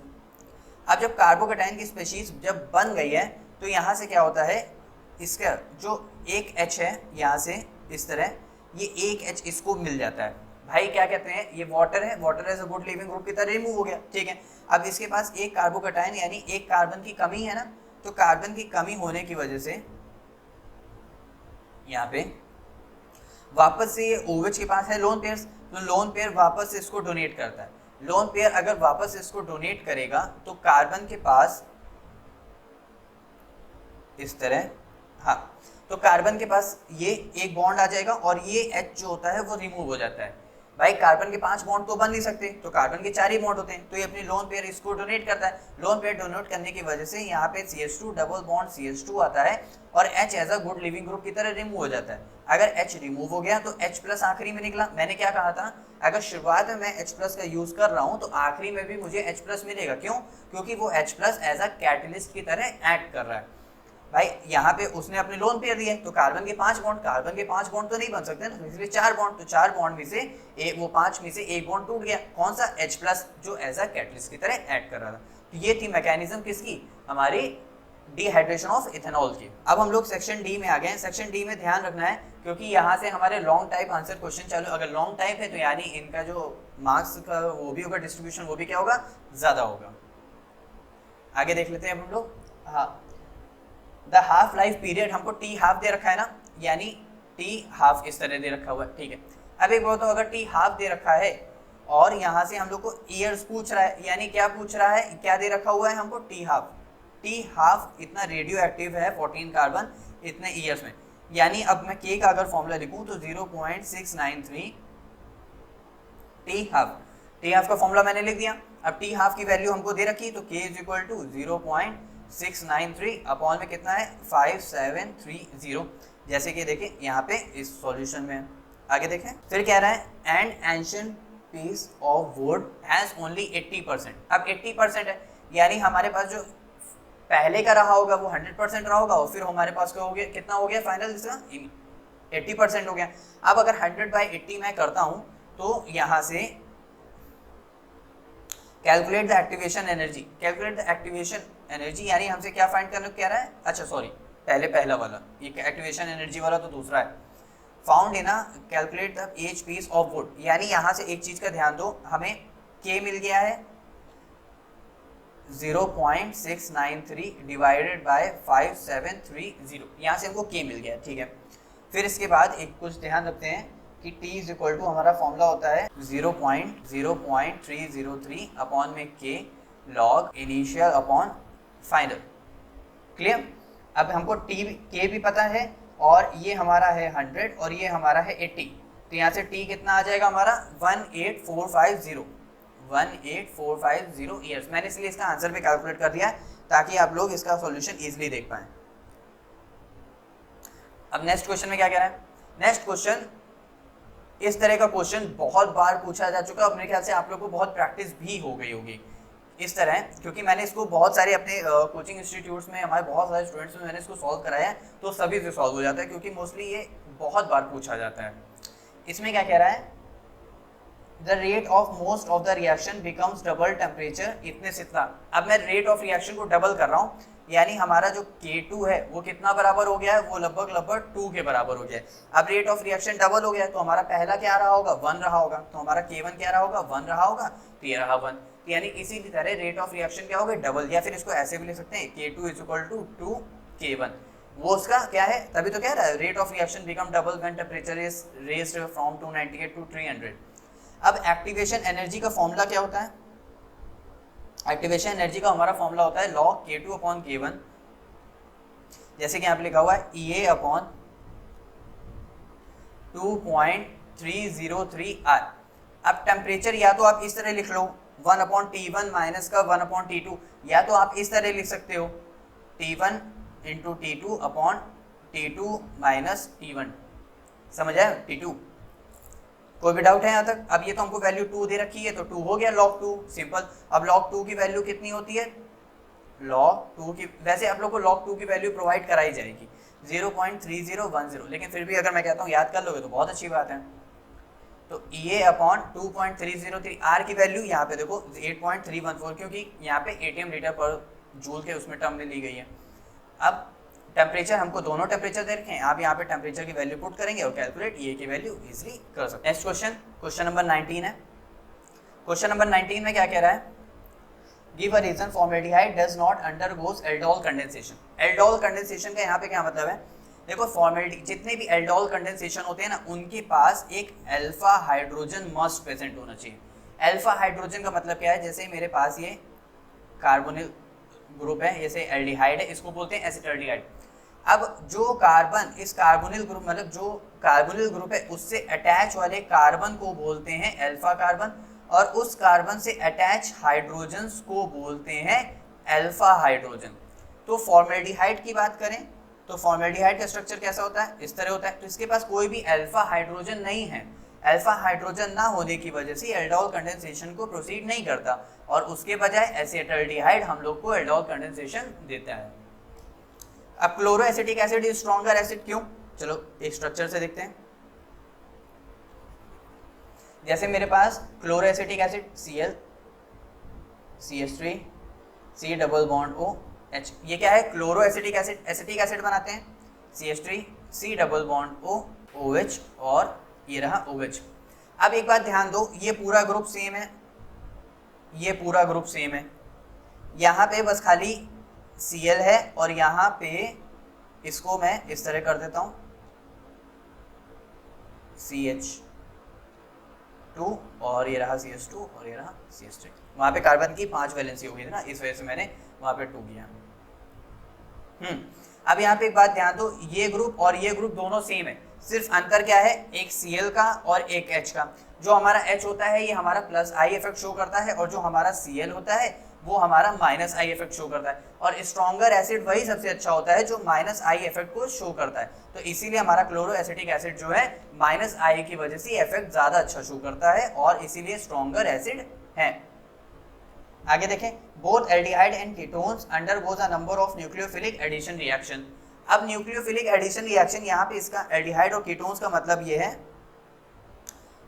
अब जब कार्बोकैटायन की स्पीशीज जब बन गई है तो यहाँ से क्या होता है, इसका जो एक H है यहाँ से इस तरह, ये एक H इसको मिल जाता है। भाई क्या कहते हैं, ये वाटर है, water as a good living group की तरह रिमूव हो गया। ठीक है, अब इसके पास एक कार्बोकैटायन यानी एक कार्बन की कमी है ना, तो कार्बन की कमी होने की वजह से यहाँ पे वापस से ये OH के पास है लोन पेयर्स, तो लोन पेयर वापस से इसको डोनेट करता है। लोन पेयर अगर वापस इसको डोनेट करेगा तो कार्बन के पास इस तरह, हाँ, तो कार्बन के पास ये एक बॉन्ड आ जाएगा और ये H जो होता है वो रिमूव हो जाता है। भाई कार्बन के 5 बॉन्ड तो बन नहीं सकते, तो कार्बन के 4 ही बॉन्ड होते हैं, तो ये अपनी लोन पेयर इसको डोनेट करता है। लोन पेयर डोनेट करने की वजह से यहाँ पे CH2 डबल बॉन्ड CH2 आता है और H as a good living group की तरह रिमूव हो जाता है। अगर H रिमूव हो गया तो H प्लस आखिरी में निकला। मैंने क्या कहा था, अगर शुरुआत में मैं H प्लस का यूज कर रहा हूँ तो आखिरी में भी मुझे H प्लस मिलेगा। क्यों, क्योंकि वो H plus as a catalyst की तरह एक्ट कर रहा है। भाई यहाँ पे उसने अपने लोन पेयर दिए तो कार्बन के 5 बॉन्ड तो नहीं बन सकते ना, इसलिए 4 बॉन्ड, तो 4 बॉन्ड में से वो 5 में से एक बॉन्ड टूट गया, कौन सा, H प्लस, जो एज अ कैटलिस्ट की तरह एक्ट कर रहा था। तो ये थी मैकेनिज्म किसकी, हमारी डिहाइड्रेशन ऑफ इथेनॉल की। अब हम लोग सेक्शन डी में आ गए हैं। सेक्शन डी में ध्यान रखना है क्योंकि यहाँ से हमारे लॉन्ग टाइप आंसर क्वेश्चन चालू, अगर लॉन्ग टाइप है तो यानी इनका जो मार्क्स का वो भी होगा, डिस्ट्रीब्यूशन वो भी क्या होगा, ज्यादा होगा। आगे देख लेते हैं अब हम लोग। हाँ, द हाफ लाइफ पीरियड हमको T हाफ दे रखा है ना, यानी T हाफ इस तरह दे रखा हुआ है। ठीक है, अब एक बात, अगर T हाफ दे रखा है और यहाँ से हम लोग को ईयर्स पूछ रहा है, यानी क्या पूछ रहा है, क्या दे रखा हुआ है हमको, T हाफ इतना रेडियो एक्टिव है 14 कार्बन इतने ईयर्स में, यानी अब मैं K का अगर फॉर्मूला लिखूं तो 0.693 T हाफ का फॉर्मूला मैंने लिख दिया। अब T हाफ की वैल्यू हमको दे रखी, तो K is equal to 0.693 upon में कितना है 5730, जैसे कि देखें यहाँ पे इस सॉल्यूशन में। आगे देखें, फिर कह रहा है and ancient piece of wood has only 80%। अब 80% है यानी हमारे पास जो पहले का रहा होगा वो 100% रहा होगा और फिर हमारे पास क्या हो गया, कितना हो गया फाइनल इसका 80% हो गया। अब अगर 100/80 मैं करता हूं तो यहां से calculate the activation energy, calculate the activation energy यानी हमसे क्या फाइंड करने को कह रहा है, अच्छा सॉरी पहला वाला, ये एक्टिवेशन एनर्जी वाला तो दूसरा है। Found in calculate the H piece of wood, यानी यहाँ से एक चीज का ध्यान दो, हमें के मिल गया है 0.693 डिवाइडेड बाय 5730, यहाँ से हमको के मिल गया, ठीक है। फिर इसके बाद एक कुछ ध्यान रखते हैं कि t इज इक्वल टू हमारा फॉर्मूला होता है 0.0303 अपॉन में k log initial upon final, clear. अब हमको k भी पता है और ये हमारा है 100 और ये हमारा है 80, तो यहाँ से t कितना आ जाएगा हमारा 18450 ईयर्स। मैंने इसलिए इसका आंसर भी कैलकुलेट कर दिया है ताकि आप लोग इसका सॉल्यूशन इजीली देख पाएं। अब नेक्स्ट क्वेश्चन में क्या कह रहा है, नेक्स्ट क्वेश्चन इस तरह का क्वेश्चन बहुत बार पूछा जा चुका है और मेरे ख्याल से आप लोग को बहुत प्रैक्टिस भी हो गई होगी इस तरह, क्योंकि मैंने इसको बहुत सारे अपने कोचिंग इंस्टीट्यूट्स में हमारे बहुत सारे स्टूडेंट्स में मैंने इसको सॉल्व कराया है, तो सभी से सॉल्व हो जाता है क्योंकि मोस्टली ये बहुत बार पूछा जाता है। इसमें क्या कह रहा है, the rate of most of the reaction becomes double temperature इतने से इतना। अब मैं रेट ऑफ रिएक्शन को डबल कर रहा हूँ यानी हमारा जो K2 है वो कितना बराबर हो गया है, वो लगभग 2 के बराबर हो गया है। अब रेट ऑफ रिएक्शन डबल हो गया तो हमारा पहला क्या रहा होगा 1 रहा होगा, तो हमारा K1 क्या रहा होगा 1 रहा होगा, तो ये रहा 1, यानी इसी तरह रेट ऑफ रिएक्शन क्या होगा डबल, या फिर इसको ऐसे भी लिख सकते हैं K2 is equal to 2K1, वो उसका क्या है, तभी तो कह रहा है rate of reaction become double when temperature is raised from 298 to 300। अब एक्टिवेशन एनर्जी का फॉर्मूला क्या होता है, एक्टिवेशन एनर्जी का हमारा फॉर्मूला होता है log K2 अपॉन K1, जैसे कि यहाँ पे लिखा हुआ है EA अपॉन 2.303R। अब टेम्परेचर या तो आप इस तरह लिख लो 1/T1 माइनस का 1/T2, या तो आप इस तरह लिख सकते हो T1 into T2 upon T2 minus T1, समझ आया T2। कोई भी डाउट है यहाँ तक? अब ये तो हमको वैल्यू 2 दे रखी है तो 2 हो गया log 2, सिंपल। अब log 2 की वैल्यू कितनी होती है, log 2 की, वैसे आप लोग को log 2 की वैल्यू प्रोवाइड कराई जाएगी 0.3010, लेकिन फिर भी अगर मैं कहता हूँ याद कर लोगे तो बहुत अच्छी बात है। तो EA अपॉन 2.303, R की वैल्यू यहाँ पे देखो 8.314, क्योंकि यहाँ पे ATM लीटर पर जूल के उसमें टर्म में ली गई है। अब टेम्परेचर हमको दोनों टेम्परेचर दे रखे हैं, आप यहाँ पे टेम्परेचर की वैल्यू पुट करेंगे और कैलकुलेट EA की वैल्यू इजीली कर सकते हैं। नेक्स्ट क्वेश्चन, क्वेश्चन नंबर 19 है। क्वेश्चन नंबर 19 में क्या कह रहा है, give a reason formaldehyde does not undergoes aldol condensation. Aldol condensation का यहाँ पे क्या मतलब है, देखो फॉर्मेल्डिहाइड जितने भी एल्डोल कंडेंसेशन होते हैं ना उनके पास एक अल्फा हाइड्रोजन मस्ट प्रेजेंट होना चाहिए। अल्फा हाइड्रोजन का मतलब क्या है, जैसे मेरे पास ये कार्बोनिल ग्रुप है, जैसे एल्डिहाइड है, इसको बोलते हैं एसिटाल्डिहाइड। अब जो कार्बन इस कार्बोनिल ग्रुप मतलब जो कार्बोनिल ग्रुप है उससे अटैच वाले कार्बन को बोलते हैं अल्फा कार्बन, और उस कार्बन से अटैच हाइड्रोजन्स को बोलते हैं अल्फा हाइड्रोजन। तो फॉर्मेल्डिहाइड की बात करें तो फॉर्मेल्डिहाइड का स्ट्रक्चर कैसा होता है, इस तरह होता है। तो इसके पास कोई भी अल्फा हाइड्रोजन नहीं है, अल्फा हाइड्रोजन ना होने की वजह से एल्डोल कंडेंसेशन को प्रोसीड नहीं करता और उसके बजाय एसिटाल्डिहाइड हम लोग को एल्डोल कंडेंसेशन देता है। अब chloroacetic acid is stronger acid, क्यों, चलो एक स्ट्रक्चर से देखते हैं। जैसे मेरे पास chloroacetic acid Cl CH3 C double bond OH, ये क्या है chloroacetic acid, acetic acid बनाते हैं CH3 C double bond O OH और ये रहा OH। अब एक बात ध्यान दो, ये पूरा ग्रुप सेम है, ये पूरा ग्रुप सेम है, यहाँ पे बस खाली Cl है और यहाँ पे इसको मैं इस तरह कर देता हूँ CH2 और ये रहा CH2 और ये रहा CH3। वहाँ पे कार्बन की 5 वैलेंसी हो गई थी ना, इस वजह से मैंने वहाँ पे 2 किया। अब यहाँ पे एक बात ध्यान दो, ये ग्रुप और ये ग्रुप दोनों सेम है, सिर्फ अंतर क्या है, एक Cl का और एक H का। जो हमारा H होता है ये हमारा प्लस I इफेक्ट शो करता है और जो हमारा Cl होता है वो हमारा माइनस आई इफेक्ट शो करता है, और स्ट्रॉन्गर एसिड वही सबसे अच्छा होता है जो माइनस आई इफेक्ट को शो करता है। तो इसीलिए हमारा क्लोरो एसिटिक एसिड जो है माइनस आई की वजह से इफेक्ट ज्यादा अच्छा शो करता है और इसीलिए स्ट्रॉन्गर एसिड है। आगे देखें, both aldehyde and ketones undergoes a number of nucleophilic addition reaction. अब न्यूक्लियोफिलिक एडिशन रिएक्शन, यहाँ पे इसका एल्डिहाइड और कीटोन्स का मतलब ये है,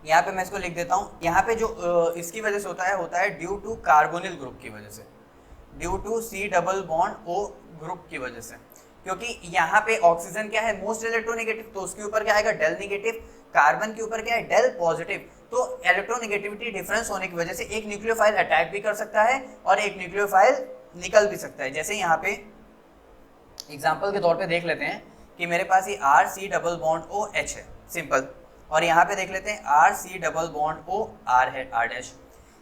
यहाँ पे मैं इसको लिख देता हूँ, यहाँ पे जो इसकी वजह से होता है ड्यू टू कार्बोनिल ग्रुप की वजह से, due to C double bond O group की वजह से, क्योंकि यहाँ पे ऑक्सीजन क्या है मोस्ट इलेक्ट्रोनेगेटिव, तो उसके ऊपर क्या आएगा डेल नेगेटिव, कार्बन के ऊपर क्या है डेल पॉजिटिव। तो इलेक्ट्रोनेगेटिविटी डिफरेंस होने की वजह से एक न्यूक्लियोफाइल अटैक भी कर सकता है और एक न्यूक्लियोफाइल निकल भी सकता है। जैसे यहाँ पे एग्जाम्पल के तौर पे देख लेते हैं कि मेरे पास ये RC डबल बॉन्ड OH है सिंपल, और यहाँ पे देख लेते हैं RC डबल बॉन्ड OR है R डैश।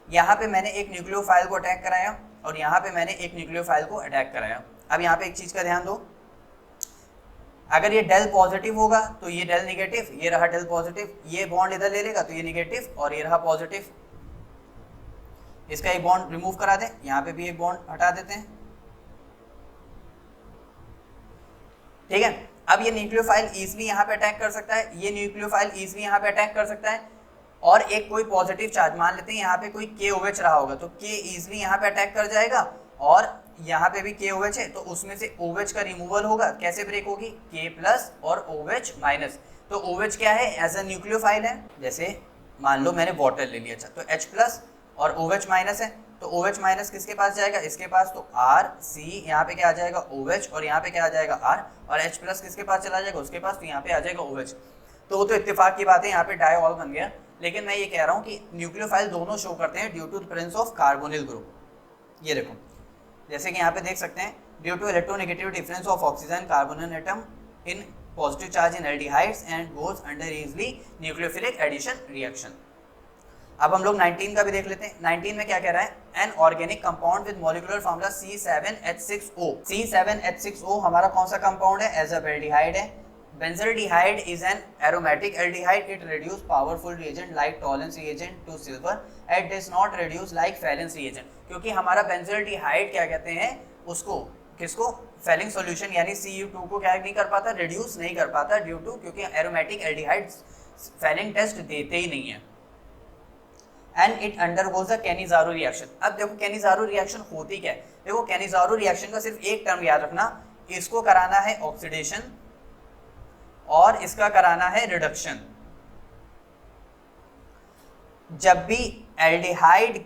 यहाँ पे मैंने एक न्यूक्लियोफाइल को अटैक कराया और यहाँ पे मैंने एक न्यूक्लियोफाइल को अटैक कराया। अब यहाँ पे एक चीज का ध्यान दो, अगर ये डेल पॉजिटिव होगा तो ये डेल नेगेटिव, ये रहा डेल पॉजिटिव, ये बॉन्ड इधर ले लेगा तो ये नेगेटिव और ये रहा पॉजिटिव। इसका एक बॉन्ड रिमूव करा दें, यहाँ पे भी एक बॉन्ड हटा देते हैं, ठीक है। अब ये न्यूक्लियोफाइल इजीली यहाँ पे अटैक कर सकता है, ये न्यूक्लियोफाइल इजीली यहाँ पे अटैक कर सकता है, और एक कोई पॉजिटिव चार्ज मान लेते हैं यहाँ पे कोई KOH रहा होगा तो K इजीली यहाँ पे अटैक कर जाएगा, और यहाँ पे भी KOH है तो उसमें से OH का रिमूवल होगा, कैसे ब्रेक होगी K प्लस और OH माइनस। तो OH क्या है एज अ न्यूक्लियोफाइल है, जैसे मान लो मैंने वाटर ले लिया तो H प्लस और OH माइनस है, तो OH माइनस किसके पास जाएगा इसके पास, तो RC यहाँ पे क्या आ जाएगा OH और यहाँ पे क्या आ जाएगा R, और H प्लस किसके पास चला जाएगा उसके पास, तो यहाँ पे आ जाएगा OH। तो वो तो इत्तेफाक की बात है, यहाँ पे डाइऑल बन गया, लेकिन मैं ये कह रहा हूँ कि न्यूक्लियोफाइल दोनों शो करते हैं due to the presence of carbonyl group. ये देखो जैसे कि यहाँ पे देख सकते हैं due to electronegative difference of oxygen carbonyl atom in positive charge in aldehydes and goes under easily nucleophilic addition reaction. अब हम लोग 19 का भी देख लेते हैं। 19 में क्या कह रहा है, an organic compound with molecular formula C7H6O। C7H6O हमारा कौन सा कंपाउंड है, एज अ एल्डिहाइड है। Benzaldehyde is an aromatic aldehyde, it reduce powerful reagent like Tollens reagent to silver, it does not reduce like Fehling's reagent. क्योंकि हमारा benzaldehyde क्या कहते हैं उसको, किसको, फैलिंग सॉल्यूशन यानी Cu2 को क्या नहीं कर पाता, रिड्यूस नहीं कर पाता ड्यू टू, क्योंकि एरोमेटिक एल्डिहाइड फैलिंग टेस्ट देते ही नहीं है। And it undergoes a Cannizzaro reaction. अब देखो कैनिज़ारो रिएक्शन होती क्या है, देखो कैनिज़ारो रिएक्शन का सिर्फ एक टर्म याद रखना, इसको कराना है ऑक्सीडेशन और इसका कराना है रिडक्शन। जब भी एल्डिहाइड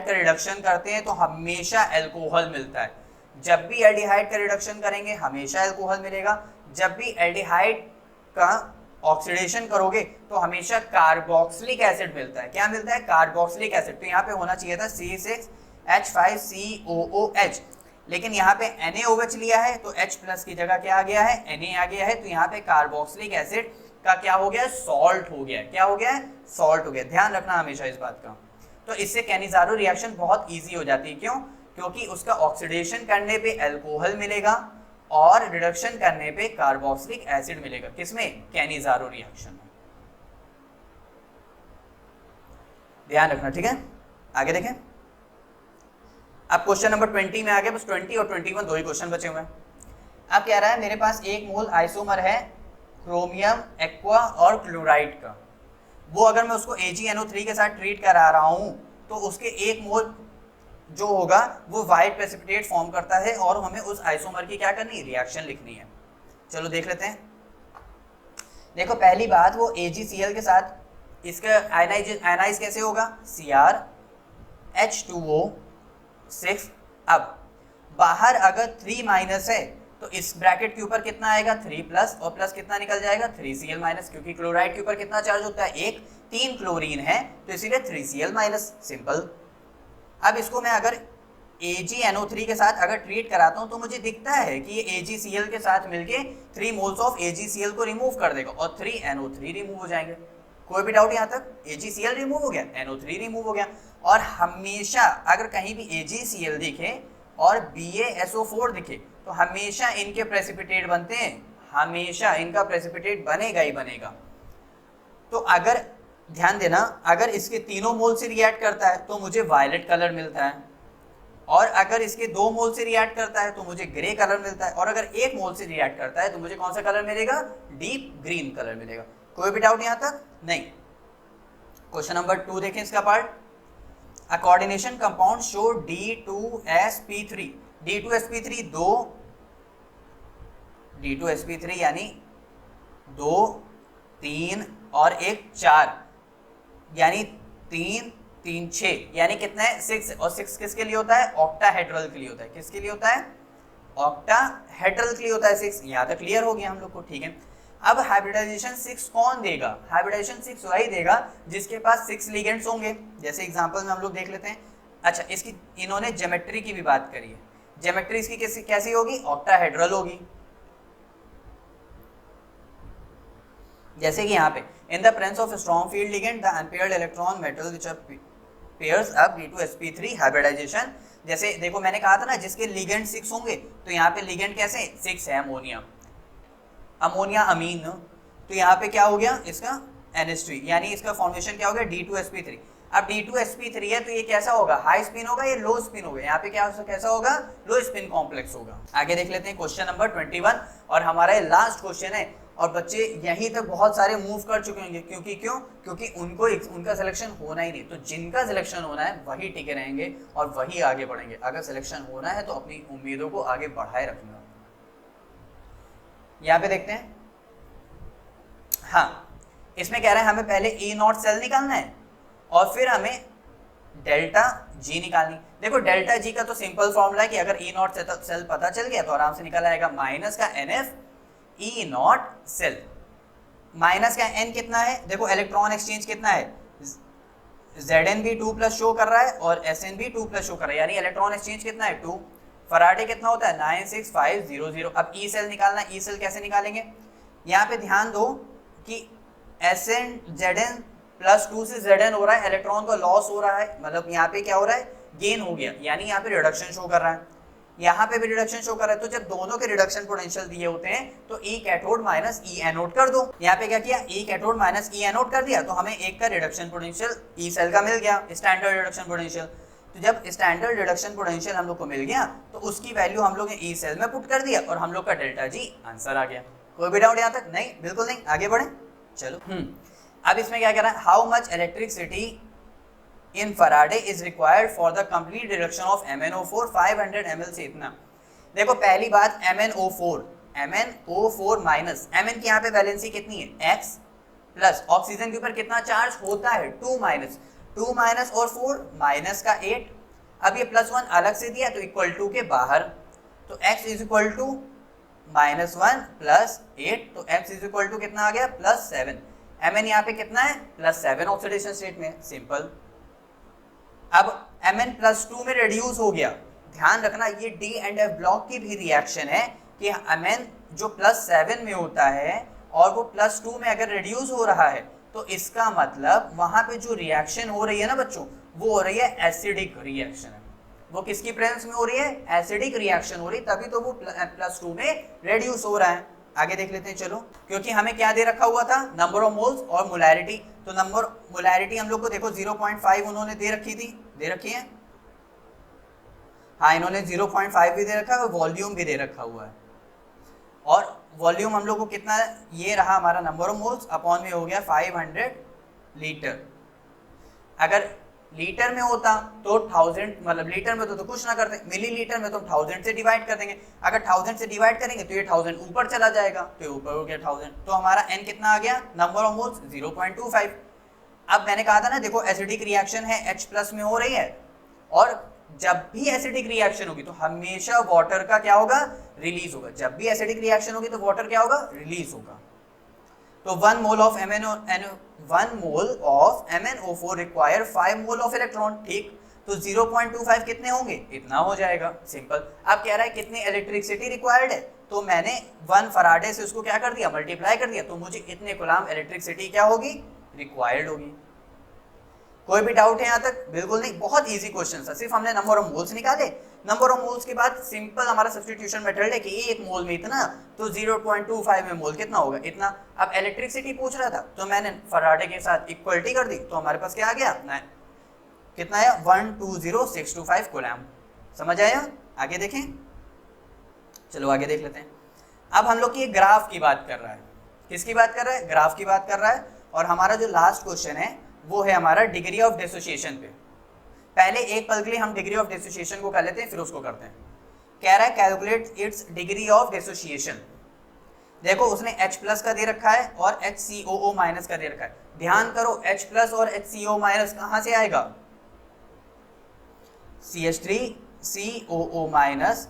का रिडक्शन करते हैं तो हमेशा अल्कोहल मिलता है, जब भी एल्डिहाइड का रिडक्शन करेंगे हमेशा अल्कोहल मिलेगा, जब भी एल्डिहाइड का ऑक्सीडेशन करोगे तो हमेशा कार्बोक्सिलिक एसिड मिलता है। क्या मिलता है, कार्बोक्सिलिक एसिड। तो यहाँ पे होना चाहिए था C6H5COOH, लेकिन यहाँ पे NaOH लिया है तो H प्लस की जगह क्या आ गया है, Na आ गया है, तो यहाँ पे कार्बोक्सिलिक एसिड का क्या हो गया, सॉल्ट हो गया। क्या हो गया, सॉल्ट हो गया। ध्यान रखना हमेशा इस बात का। तो इससे कैनिज़ारो रिएक्शन बहुत ईजी हो जाती है। क्यों, क्योंकि उसका ऑक्सीडेशन करने पे अल्कोहल मिलेगा और रिडक्शन करने पे कार्बोक्सिलिक एसिड मिलेगा। किसमें, कैनिज़ारो रिएक्शन में। ध्यान रखना, ठीक है। आगे देखें, अब क्वेश्चन नंबर 20 में आ गए, बस 20 और 21 दो ही क्वेश्चन बचे हुए हैं। अब कह रहा है मेरे पास 1 मोल आइसोमर है क्रोमियम एक्वा और क्लोराइड का, वो अगर मैं उसको AgNO3 के साथ ट्रीट करा रहा हूं तो उसके 1 मोल जो होगा वो वाइट प्रेसिपिटेट फॉर्म करता है और हमें उस आइसोमर की क्या करनी है, रिएक्शन लिखनी है। चलो देख लेते हैं। देखो पहली बात, वो AgCl के साथ इसका आयनाइज कैसे होगा, CrH2O6। अब बाहर अगर 3 माइनस है तो इस ब्रैकेट के ऊपर कितना आएगा, 3 प्लस, और प्लस कितना निकल जाएगा, 3Cl माइनस, क्योंकि क्लोराइड के ऊपर कितना चार्ज होता है, 1, 3 क्लोरीन है तो इसीलिए 3Cl माइनस, सिंपल। अब इसको मैं अगर AgNO3 के साथ अगर ट्रीट कराता हूं तो मुझे दिखता है कि ये AgCl के साथ मिलके 3 मोल्स ऑफ AgCl को रिमूव कर देगा और 3NO3 रिमूव हो जाएंगे। कोई भी डाउट यहाँ तक, AgCl रिमूव हो गया, NO3 रिमूव हो गया। और हमेशा अगर कहीं भी AgCl दिखे और BaSO4 दिखे तो हमेशा इनके प्रेसिपिटेट बनते हैं, हमेशा इनका प्रेसिपिटेट बनेगा ही बनेगा। तो अगर ध्यान देना, अगर इसके तीनों मोल से रिएक्ट करता है तो मुझे वायलेट कलर मिलता है, और अगर इसके 2 मोल से रिएक्ट करता है तो मुझे ग्रे कलर मिलता है, और अगर 1 मोल से रिएक्ट करता है तो मुझे कौन सा कलर मिलेगा? डीप ग्रीन कलर मिलेगा। कोई भी डाउट यहाँ तक? नहीं। क्वेश्चन नंबर 2 देखें इसका पार्ट। अ coordination compound show D2sp3, D2sp3 D2sp3 यानी 2 3 और 1 4, यानी 3 3 6, यानी कितना है? 6। और 6 किसके लिए होता है? ऑक्टाहेड्रल के लिए होता है। किसके लिए होता है? ऑक्टाहेड्रल के लिए होता है 6। यहाँ तक क्लियर हो गया हम लोग को, ठीक है। अब हाइब्रिडाइजेशन 6 कौन देगा? हाइब्रिडाइजेशन 6 वही देगा जिसके पास 6 लिगेंड्स होंगे। जैसे एग्जांपल में हम लोग देख लेते हैं। अच्छा, इसकी इन्होंने ज्योमेट्री की भी बात करी है। ज्योमेट्री इसकी कैसी होगी? ऑक्टाहेड्रल होगी। जैसे कि यहाँ पे in the presence of strong field ligand the unpaired electron metal which are pairs up D2sp3 hybridisation. जैसे देखो मैंने कहा था ना, जिसके लिगेंड 6 होंगे, तो यहाँ पे लिगेंड कैसे 6 है? अमोनिया, अमोनिया अमीन। तो यहाँ पे क्या हो गया इसका? NH3, यानी इसका फॉर्मेशन क्या हो गया? D2sp3। अब D2sp3 है तो ये कैसा होगा? हाई स्पिन होगा या लो स्पिन होगा? यहाँ पे क्या कैसा होगा? लो स्पिन कॉम्प्लेक्स होगा। आगे देख लेते हैं क्वेश्चन नंबर 21, और हमारा लास्ट क्वेश्चन है। और बच्चे यहीं तक बहुत सारे मूव कर चुके होंगे, क्योंकि उनका सिलेक्शन होना ही नहीं। तो जिनका सिलेक्शन होना है वही टिके रहेंगे और वही आगे बढ़ेंगे। अगर सिलेक्शन होना है तो अपनी उम्मीदों को आगे बढ़ाए रखना। यहाँ पे देखते हैं। हाँ, इसमें कह रहा है हमें पहले E0 सेल निकालना है और फिर हमें डेल्टा G निकालनी। देखो डेल्टा G का तो सिंपल फॉर्मूला है कि अगर E0 सेल पता चल गया तो आराम से निकल आएगा, माइनस का NF E0 सेल। माइनस का N कितना है? देखो इलेक्ट्रॉन एक्सचेंज कितना है? Zn भी 2+ शो कर रहा है और Sn भी 2+ शो कर रहा है, यानी इलेक्ट्रॉन एक्सचेंज कितना है? 2। फराडे कितना होता है? 96500। अब E सेल निकालना। E सेल कैसे निकालेंगे? यहाँ पे ध्यान दो कि Sn Zn +2 से Zn हो रहा है, इलेक्ट्रॉन का लॉस हो रहा है, मतलब यहाँ पे क्या हो रहा है? गेन हो गया, यानी यहाँ पे रिडक्शन शो कर रहा है, यहाँ पे भी रिडक्शन शो कर रहा है। तो जब दोनों के रिडक्शन पोटेंशियल दिए होते हैं तो E cathode minus E anode कर दो। यहाँ पे क्या किया? E cathode minus E anode कर दिया, तो हमें एक का रिडक्शन पोटेंशियल E सेल का मिल गया, स्टैंडर्ड रिडक्शन पोटेंशियल। तो जब स्टैंडर्ड रिडक्शन पोटेंशियल हम लोग को मिल गया तो उसकी वैल्यू हम लोग ने E सेल में पुट कर दिया और हम लोग का डेल्टा G आंसर आ गया। कोई भी डाउट यहाँ तक? नहीं, बिल्कुल नहीं। आगे बढ़े, चलो। अब इसमें क्या कह रहा है? How much electricity in Faraday is required for the complete reduction of MnO4 500 ml से इतना। देखो पहली बात MnO4 माइनस, Mn की यहाँ पे वैलेंसी कितनी है? X प्लस ऑक्सीजन के ऊपर कितना चार्ज होता है? 2 माइनस और 4 माइनस का 8। अब ये +1 अलग से दिया तो इक्वल टू के बाहर, तो x इज इक्वल टू -1 + 8, तो x इज इक्वल टू कितना आ गया? +7। Mn यहाँ पे कितना है? +7 ऑक्सीडेशन स्टेट में, सिंपल। अब Mn +2 में रिड्यूस हो गया। ध्यान रखना ये D एंड F ब्लॉक की भी रिएक्शन है कि Mn जो +7 में होता है और वो +2 में अगर रिड्यूस हो रहा है तो इसका मतलब वहां पे जो रिएक्शन हो रही है ना बच्चों, वो हो रही है एसिडिक रिएक्शन है। वो किसकी प्रेजेंस में हो रही है? एसिडिक रिएक्शन हो रही, तभी तो वो +2 में रिड्यूस हो रहा है। आगे देख लेते हैं, चलो। क्योंकि हमें क्या दे रखा हुआ था? नंबर ऑफ मोल्स और मोलैरिटी। तो नंबर मोलैरिटी हम लोग को देखो 0.5 उन्होंने दे रखी थी, दे रखी है। हाँ, इन्होंने 0.5 भी दे रखा है और वॉल्यूम भी दे रखा हुआ है। और वॉल्यूम हम लोग को कितना? ये रहा हमारा नंबर ऑफ मोल्स, अपॉन में हो गया 500 लीटर। अगर लीटर में होता तो 1000, मतलब लीटर में तो कुछ ना करते, मिली लीटर में तो 1000 से डिवाइड कर देंगे। अगर 1000 से डिवाइड करेंगे तो ये 1000 ऊपर चला जाएगा, तो ये ऊपर हो गया 1000। तो हमारा n कितना आ गया? Number of moles 0.25। अब मैंने कहा था ना, देखो एसिडिक रिएक्शन है, H+ में हो रही है, और जब भी एसिडिक रिएक्शन होगी तो हमेशा वाटर का क्या होगा? रिलीज होगा। जब भी एसिडिक रिएक्शन होगी तो वाटर क्या होगा? रिलीज होगा। तो 1 mole of MnO4 require 5 mole of electron, ठीक। तो 0.25 कितने होंगे? इतना हो जाएगा, सिंपल। अब कह रहा है कितनी इलेक्ट्रिसिटी रिक्वायर्ड है, तो मैंने 1 फराडे से उसको क्या कर दिया? मल्टीप्लाई कर दिया, तो मुझे इतने कूलम इलेक्ट्रिसिटी क्या होगी? रिक्वायर्ड होगी। कोई भी डाउट है यहाँ तक? बिल्कुल नहीं, बहुत इजी क्वेश्चन था, सिर्फ हमने नंबर ऑफ मोल्स निकाले। नंबर ऑफ मोल्स के बाद सिंपल हमारा सब्स्टिट्यूशन मेथड है कि एक मोल में इतना, तो 0.25 में मोल कितना होगा, इतना। अब इलेक्ट्रिसिटी पूछ रहा था तो मैंने फराडे के साथ इक्वलिटी कर दी, तो हमारे पास क्या आ गया, कितना आया, 120625 कूलम। समझ आया? आगे देखें, चलो आगे देख लेते हैं। अब हम लोग की ग्राफ की बात कर रहा है, किसकी बात कर रहा है, ग्राफ की बात कर रहा है। और हमारा जो लास्ट क्वेश्चन है वो है हमारा डिग्री ऑफ डिसोसिएशन पे। पहले एक पल के लिए हम डिग्री ऑफ डिसोसिएशन को कर लेते हैं, फिर उसको करते हैं। कह रहा है calculate its degree of dissociation. देखो उसने H प्लस का दे रखा है और HCOO माइनस का दे रखा है। ध्यान करो H प्लस और HCO माइनस कहां से आएगा, CH3COO माइनस,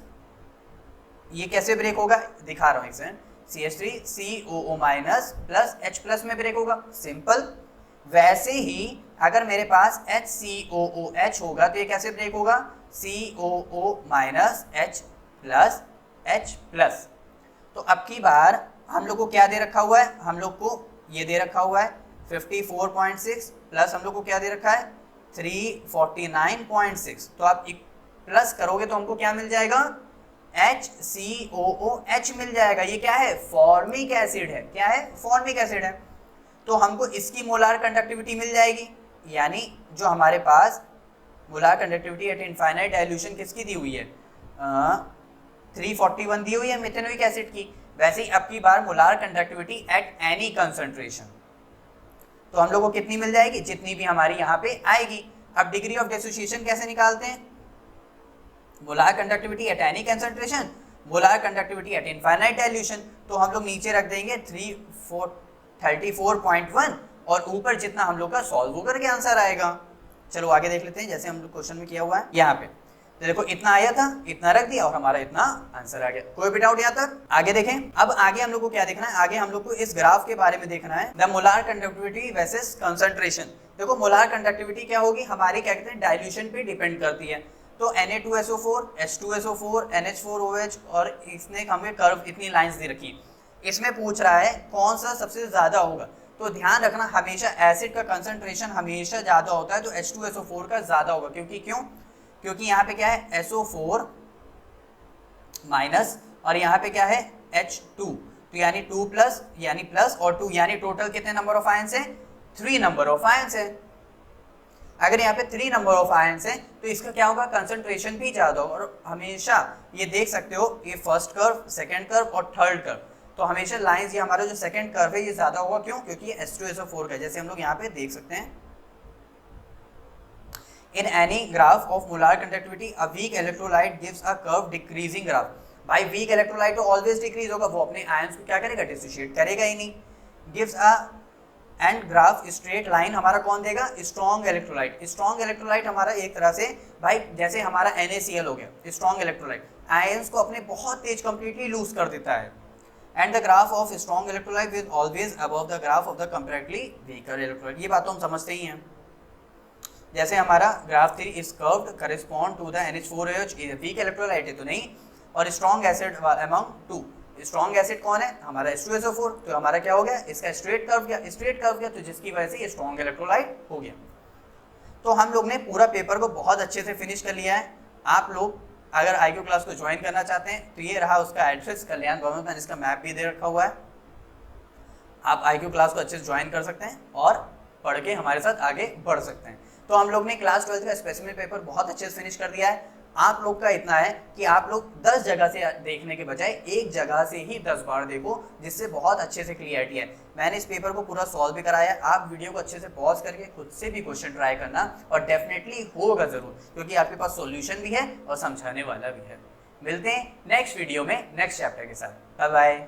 ये कैसे ब्रेक होगा दिखा रहा हूं एक second, CH3COO minus plus H plus में ब्रेक होगा, सिंपल। वैसे ही अगर मेरे पास HCOOH होगा तो ये कैसे ब्रेक होगा, COO minus H plus H plus. तो अब की बार हम लोग को क्या दे रखा हुआ है, हम लोग को ये दे रखा हुआ है 54.6 प्लस हम लोग को क्या दे रखा है 349.6। तो आप प्लस करोगे तो हमको क्या मिल जाएगा, HCOOH मिल जाएगा। ये क्या है, फॉर्मिक एसिड है। क्या है, फॉर्मिक एसिड है। तो हमको इसकी मोलार कंडक्टिविटी मिल जाएगी, यानी जो हमारे पास molar conductivity at infinite dilution किसकी दी हुई है, 341 दी हुई है मेथेनोइक एसिड की। वैसे ही अब की बार molar conductivity at any concentration, तो हम लोग को कितनी मिल जाएगी, जितनी भी हमारी यहाँ पे आएगी। अब डिग्री ऑफ डिसोसिएशन कैसे निकालते हैं, molar conductivity at any concentration, molar conductivity at infinite dilution. तो हम लोग नीचे रख देंगे 34.1 और ऊपर जितना हम लोग का सॉल्व होकर के आंसर आएगा। चलो आगे देख लेते हैं, जैसे हम लोग क्वेश्चन में किया हुआ है यहाँ पे। तो देखो इतना आया था, इतना रख दिया और हमारा इतना आंसर आ गया। कोई भी डाउट यहाँ तक? आगे देखें। अब आगे हम लोग को क्या देखना है, आगे हम लोग को इस ग्राफ के बारे में देखना है, the molar conductivity versus concentration. देखो मोलार कंडक्टिविटी क्या होगी, हमारी क्या कहते हैं डाइल्यूशन पे डिपेंड करती है। तो Na2SO4, H2SO4, NH4OH और इसने हमें कर्व इतनी लाइंस दे रखी। इसमें पूछ रहा है कौन सा सबसे ज्यादा होगा। तो ध्यान रखना हमेशा एसिड का कंसंट्रेशन हमेशा ज्यादा होता है, तो H2SO4 का ज्यादा होगा। क्योंकि यहाँ पे क्या है SO4 माइनस और यहाँ पे क्या है H2, तो यानी 2 प्लस यानी प्लस और 2 यानी टोटल कितने नंबर ऑफ आयंस है, 3 नंबर ऑफ आयंस है। अगर यहाँ पे 3 नंबर ऑफ आयंस है तो इसका क्या होगा, कंसंट्रेशन भी ज्यादा होगा। और हमेशा ये देख सकते हो ये फर्स्ट कर्व, सेकंड कर्व और थर्ड कर्व, तो हमेशा लाइंस ये हमारा जो सेकंड कर्व है ये ज्यादा होगा। क्यों, क्योंकि ये H2SO4 का, जैसे हम लोग यहाँ पे देख सकते हैं in any graph of molar conductivity a weak electrolyte gives a curve decreasing graph. भाई वीक इलेक्ट्रोलाइट तो ऑलवेज डिक्रीज होगा, वो अपने आयंस को क्या करेगा, डिसोशिएट करेगा ही नहीं। Gives a and graph straight line हमारा कौन देगा, स्ट्रॉन्ग इलेक्ट्रोलाइट। स्ट्रॉन्ग इलेक्ट्रोलाइट हमारा एक तरह से भाई जैसे हमारा NaCl हो गया, स्ट्रॉन्ग इलेक्ट्रोलाइट आयंस को अपने बहुत तेज कंप्लीटली लूज कर देता है। And the graph of strong electrolyte is always above the graph of the comparatively weaker electrolyte. ये बात तो हम समझते ही हैं। जैसे हमारा graph 3 is curved correspond to the NH4OH weak electrolyte है तो नहीं, और strong acid among 2। Strong acid कौन है, हमारा H2SO4, तो हमारा क्या हो गया, इसका स्ट्रेट कर्व गया, तो जिसकी वजह से ये स्ट्रॉन्ग इलेक्ट्रोलाइट हो गया। तो हम लोग ने पूरा पेपर को बहुत अच्छे से फिनिश कर लिया है। आप लोग अगर IQ क्लास को ज्वाइन करना चाहते हैं तो ये रहा उसका एड्रेस, कल्याण भवन, मैंने इसका मैप भी दे रखा हुआ है। आप IQ क्लास को अच्छे से ज्वाइन कर सकते हैं और पढ़ के हमारे साथ आगे बढ़ सकते हैं। तो हम लोग ने क्लास 12 का स्पेसिमेन पेपर बहुत अच्छे से फिनिश कर दिया है। आप लोग का इतना है कि आप लोग 10 जगह से देखने के बजाय एक जगह से ही 10 बार देखो, जिससे बहुत अच्छे से क्लियरिटी है। मैंने इस पेपर को पूरा सॉल्व भी कराया। आप वीडियो को अच्छे से पॉज करके खुद से भी क्वेश्चन ट्राई करना और डेफिनेटली होगा जरूर, क्योंकि आपके पास सॉल्यूशन भी है और समझाने वाला भी है। मिलते हैं नेक्स्ट वीडियो में नेक्स्ट चैप्टर के साथ। Bye bye.